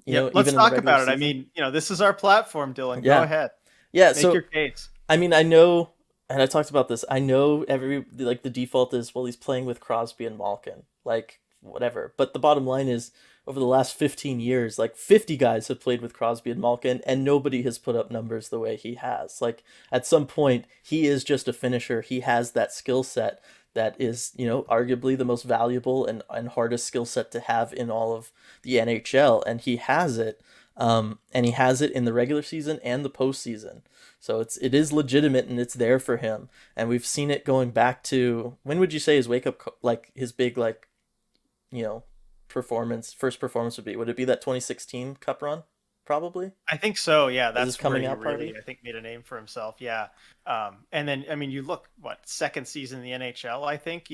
Yep. Let's even in the talk regular about it. I season. mean, this is our platform, Dylan. Go Yeah. ahead. Yeah. Make your So case. I mean, I know, and I talked about this. I know like the default is, well, he's playing with Crosby and Malkin, like whatever. But the bottom line is, over the last 15 years, like 50 guys have played with Crosby and Malkin, and nobody has put up numbers the way he has. Like at some point, he is just a finisher. He has that skill set that is, arguably the most valuable and hardest skill set to have in all of the NHL, and he has it. And he has it in the regular season and the postseason. So it is legitimate and it's there for him. And we've seen it going back to, when would you say his like his big like, you know, first performance would be? Would it be that 2016 Cup run? Probably. I think so. Yeah, As his that's where coming he out really, party? I think, made a name for himself. Yeah, and then I mean, you look second season in the NHL. I think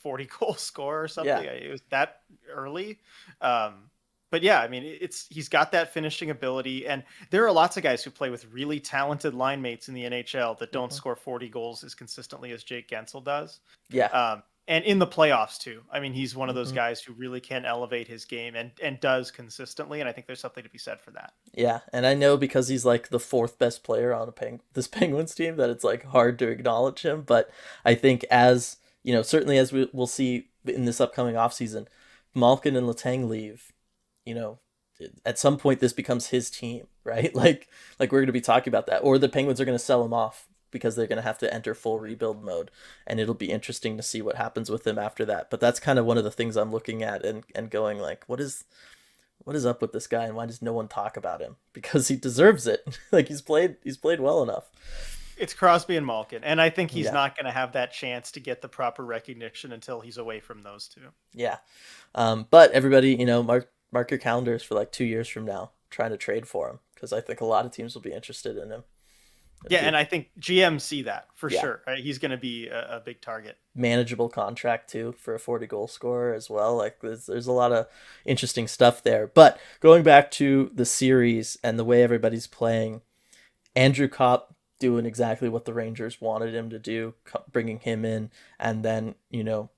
40 goal score or Yeah. something. It was that early, but yeah, I mean, he's got that finishing ability, and there are lots of guys who play with really talented line mates in the NHL that don't Hmm. score 40 goals as consistently as Jake Gensel does. Yeah. And in the playoffs too. I mean, he's one of those Hmm. guys who really can elevate his game and does consistently, and I think there's something to be said for that. Yeah, and I know because he's like the fourth best player on this Penguins team that it's like hard to acknowledge him, but I think as, certainly as we'll see in this upcoming offseason, Malkin and Letang leave, you know, at some point this becomes his team, right? Like we're going to be talking about that, or the Penguins are going to sell him off because they're going to have to enter full rebuild mode, and it'll be interesting to see what happens with him after that. But that's kind of one of the things I'm looking at and going like, what is up with this guy and why does no one talk about him? Because he deserves it. Like he's played well enough. It's Crosby and Malkin, and I think he's Yeah. not going to have that chance to get the proper recognition until he's away from those two. Yeah. But everybody, mark your calendars for like 2 years from now, trying to trade for him because I think a lot of teams will be interested in him. It'd Yeah, be and I think GM see that for Yeah, sure. Right? He's going to be a big target. manageable contract too for a 40 goal scorer as well. Like there's a lot of interesting stuff there. But going back to the series and the way everybody's playing, Andrew Kopp doing exactly what the Rangers wanted him to do, bringing him in, and then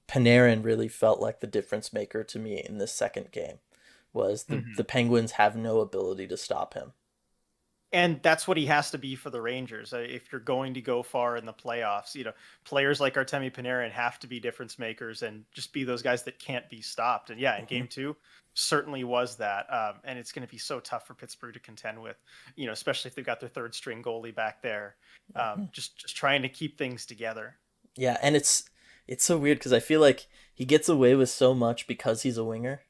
Panarin really felt like the difference maker to me in this second game. Was the Hmm. Penguins have no ability to stop him. And that's what he has to be for the Rangers. If you're going to go far in the playoffs, players like Artemi Panarin have to be difference makers and just be those guys that can't be stopped. And yeah, in Hmm. game two, certainly was that. And it's going to be so tough for Pittsburgh to contend with, especially if they've got their third string goalie back there, Hmm. just trying to keep things together. Yeah, and it's so weird because I feel like he gets away with so much because he's a winger.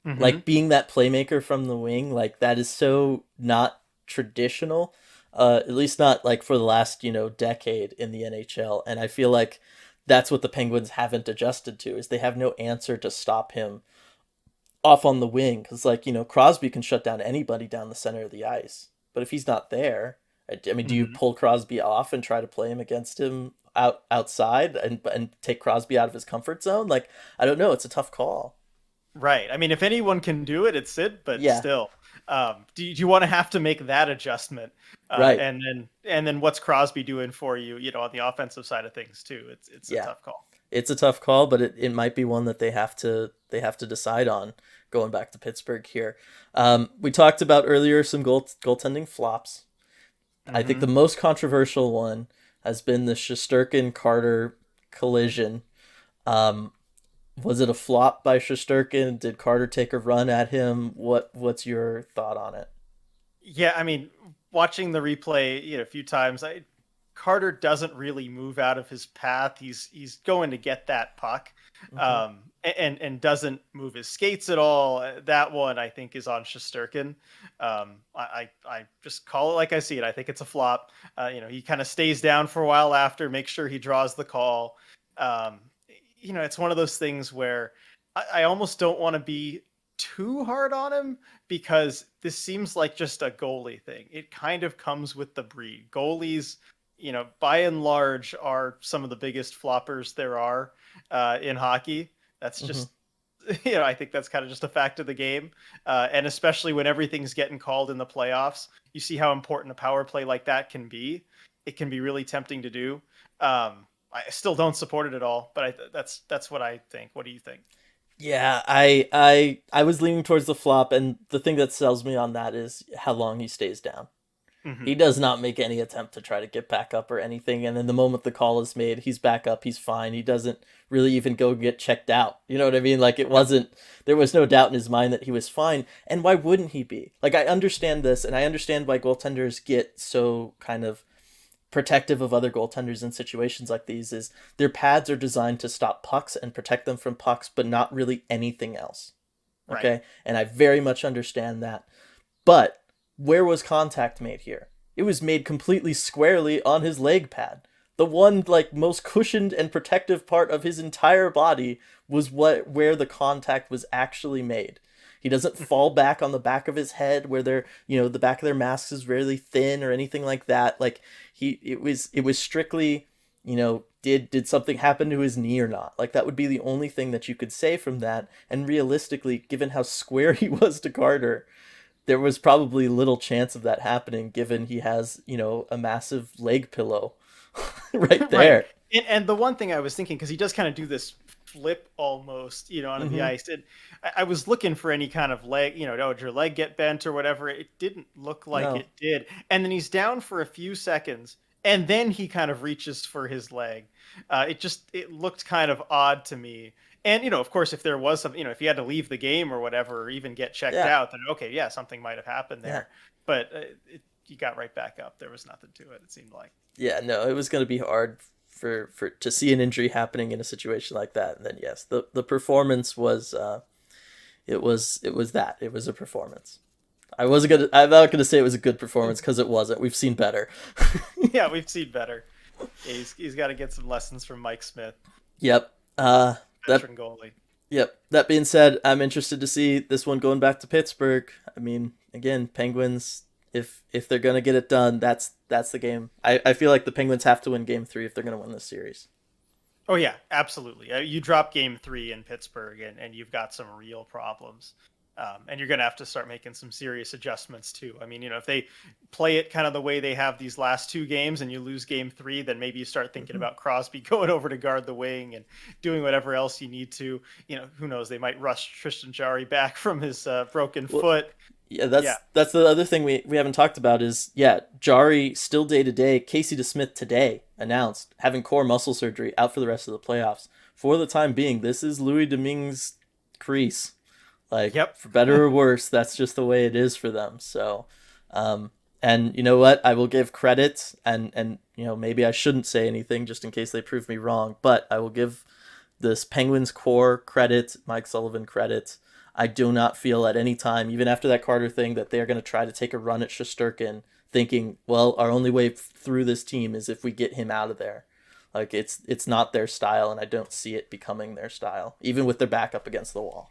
Hmm. Like being that playmaker from the wing, like that is so not traditional. At least not like for the last, decade in the NHL. And I feel like that's what the Penguins haven't adjusted to is they have no answer to stop him off on the wing because like, Crosby can shut down anybody down the center of the ice. But if he's not there, I mean, do you Hmm. pull Crosby off and try to play him against him outside and take Crosby out of his comfort zone. Like, I don't know, it's a tough call. Right. I mean, if anyone can do it, it's Sid, but Yeah, still, do you want to have to make that adjustment? right. And then what's Crosby doing for you? On the offensive side of things too. It's a Yeah, tough call. it's a tough call, but it might be one that they have to decide on going back to Pittsburgh here. We talked about earlier some goaltending flops. I think Hmm. the most controversial one has been the Shesterkin Carter collision. Um, was it a flop by Shesterkin? Did Carter take a run at him? What's your thought on it? Yeah, I mean, watching the replay, a few times, Carter doesn't really move out of his path. He's going to get that puck, Hmm. and doesn't move his skates at all. That one I think is on Shesterkin. I just call it like I see it. I think it's a flop. He kind of stays down for a while after, make sure he draws the call. Um, it's one of those things where I almost don't want to be too hard on him because this seems like just a goalie thing. It kind of comes with the breed. Goalies, by and large, are some of the biggest floppers there are in hockey. That's Hmm. just, I think that's kind of just a fact of the game. And especially when everything's getting called in the playoffs, you see how important a power play like that can be. It can be really tempting to do. I still don't support it at all, but that's what I think. What do you think? Yeah, I was leaning towards the flop, and the thing that sells me on that is how long he stays down. He Hmm. does not make any attempt to try to get back up or anything, and then the moment the call is made, he's back up, he's fine. He doesn't really even go get checked out. You know what I mean? Like, it Yep. wasn't, there was no doubt in his mind that he was fine. And why wouldn't he be? Like, I understand this, and I understand why goaltenders get so kind of protective of other goaltenders in situations like these, is their pads are designed to stop pucks and protect them from pucks, but not really anything else. Right. Okay? And I very much understand that. But where was contact made here? It was made completely squarely on his leg pad. The one like most cushioned and protective part of his entire body was where the contact was actually made. He doesn't fall back on the back of his head where the back of their masks is really thin or anything like that. Like, it was strictly, did something happen to his knee or not? Like, that would be the only thing that you could say from that. And realistically, given how square he was to Carter, there was probably little chance of that happening given he has, a massive leg pillow right Right. there. And the one thing I was thinking, because he does kind of do this flip almost, onto the Hmm. ice. And I was looking for any kind of leg, did your leg get bent or whatever? It didn't look like No. it did. And then he's down for a few seconds, and then he kind of reaches for his leg. It looked kind of odd to me. And, of course, if there was something, if he had to leave the game or whatever, or even get checked Yeah. out, then okay, yeah, something might have happened Yeah. there. But he got right back up. There was nothing to it, it seemed like. Yeah, no, it was going to be hard for to see an injury happening in a situation like that. And then yes, the performance was it was that. It was a performance. I'm not gonna say it was a good performance because it wasn't. We've seen better. Yeah, we've seen better. Yeah, he's got to get some lessons from Mike Smith, Yep. That veteran goalie. Yep. That being said, I'm interested to see this one going back to Pittsburgh. I mean, again, Penguins. If they're gonna get it done, that's the game. I feel like the Penguins have to win Game 3 if they're gonna win this series. Oh yeah, absolutely. You drop Game 3 in Pittsburgh, and you've got some real problems. And you're going to have to start making some serious adjustments too. I mean, if they play it kind of the way they have these last two games and you lose Game 3, then maybe you start thinking Hmm. about Crosby going over to guard the wing and doing whatever else you need to. Who knows? They might rush Tristan Jarry back from his broken Well, foot. yeah, Yeah. that's the other thing we haven't talked about is, yeah, Jari still day to day. Casey DeSmith today announced having core muscle surgery, out for the rest of the playoffs. For the time being, this is Louis Domingue's crease. Like, Yep. for better or worse, that's just the way it is for them. So, um, and you know what? I will give credit, and maybe I shouldn't say anything just in case they prove me wrong, but I will give this Penguins core credit, Mike Sullivan credit. I do not feel at any time, even after that Carter thing, that they are going to try to take a run at Shesterkin, thinking, well, our only way through this team is if we get him out of there. Like, it's not their style, and I don't see it becoming their style, even with their back up against the wall.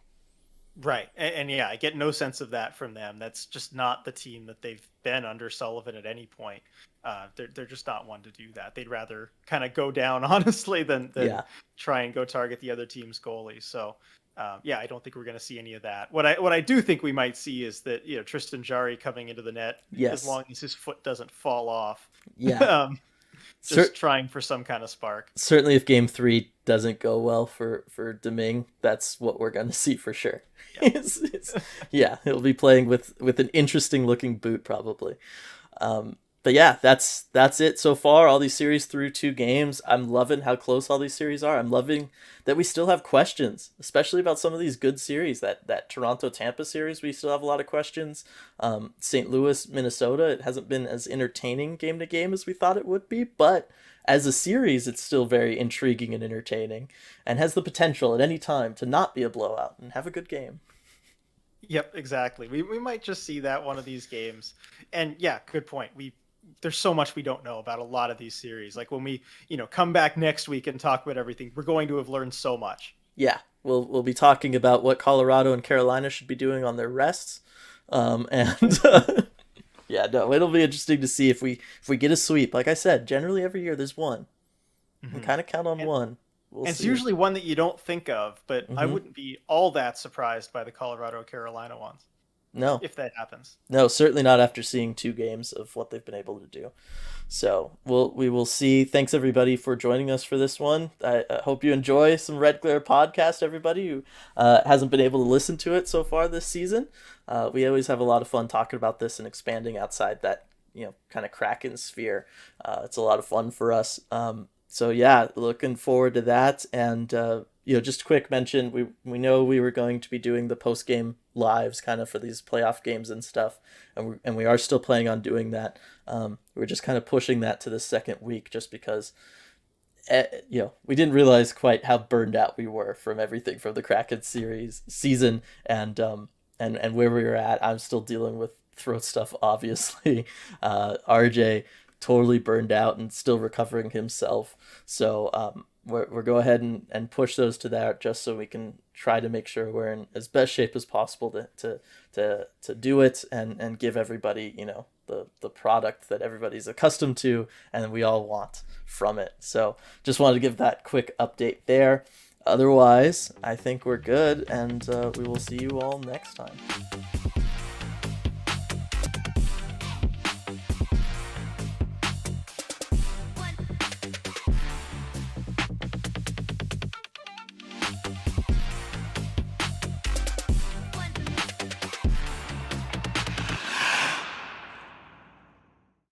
Right. And yeah, I get no sense of that from them. That's just not the team that they've been under Sullivan at any point. They're just not one to do that. They'd rather kind of go down honestly than Yeah. try and go target the other team's goalie. So yeah, I don't think we're going to see any of that. What I do think we might see is that Tristan Jarry coming into the net, as Yes. long as his foot doesn't fall off, Yeah. um, just trying for some kind of spark. Certainly if game 3 doesn't go well for Deming, that's what we're going to see for sure. Yeah. Yeah, he'll be playing with an interesting looking boot probably. But yeah, that's it so far. All these series through 2 games. I'm loving how close all these series are. I'm loving that we still have questions, especially about some of these good series. That Toronto Tampa series, we still have a lot of questions. St. Louis Minnesota, it hasn't been as entertaining game to game as we thought it would be, but as a series, it's still very intriguing and entertaining, and has the potential at any time to not be a blowout and have a good game. Yep, exactly. We might just see that one of these games. And yeah, good point. There's so much we don't know about a lot of these series. Like when we, come back next week and talk about everything, we're going to have learned so much. Yeah, we'll be talking about what Colorado and Carolina should be doing on their rests, and yeah, no, it'll be interesting to see if we get a sweep. Like I said, generally every year there's one. You can kind of count on one. We'll And it's see. usually one that you don't think of, but I Hmm. wouldn't be all that surprised by the Colorado Carolina ones No, if that happens. no, certainly not after seeing 2 games of what they've been able to do. So we will see. Thanks everybody for joining us for this one. I hope you enjoy some Red Glare podcast. Everybody who hasn't been able to listen to it so far this season, we always have a lot of fun talking about this and expanding outside that kind of Kraken sphere. It's a lot of fun for us. So yeah, looking forward to that. And just a quick mention, we know we were going to be doing the post game lives kind of for these playoff games and stuff, and we are still planning on doing that. We're just kind of pushing that to the second week just because we didn't realize quite how burned out we were from everything from the Kraken season and where we were at. I'm still dealing with throat stuff, obviously. RJ totally burned out and still recovering himself. So we're go ahead and push those to that just so we can try to make sure we're in as best shape as possible to do it and give everybody the product that everybody's accustomed to and we all want from it. So just wanted to give that quick update there. Otherwise, I think we're good, and we will see you all next time.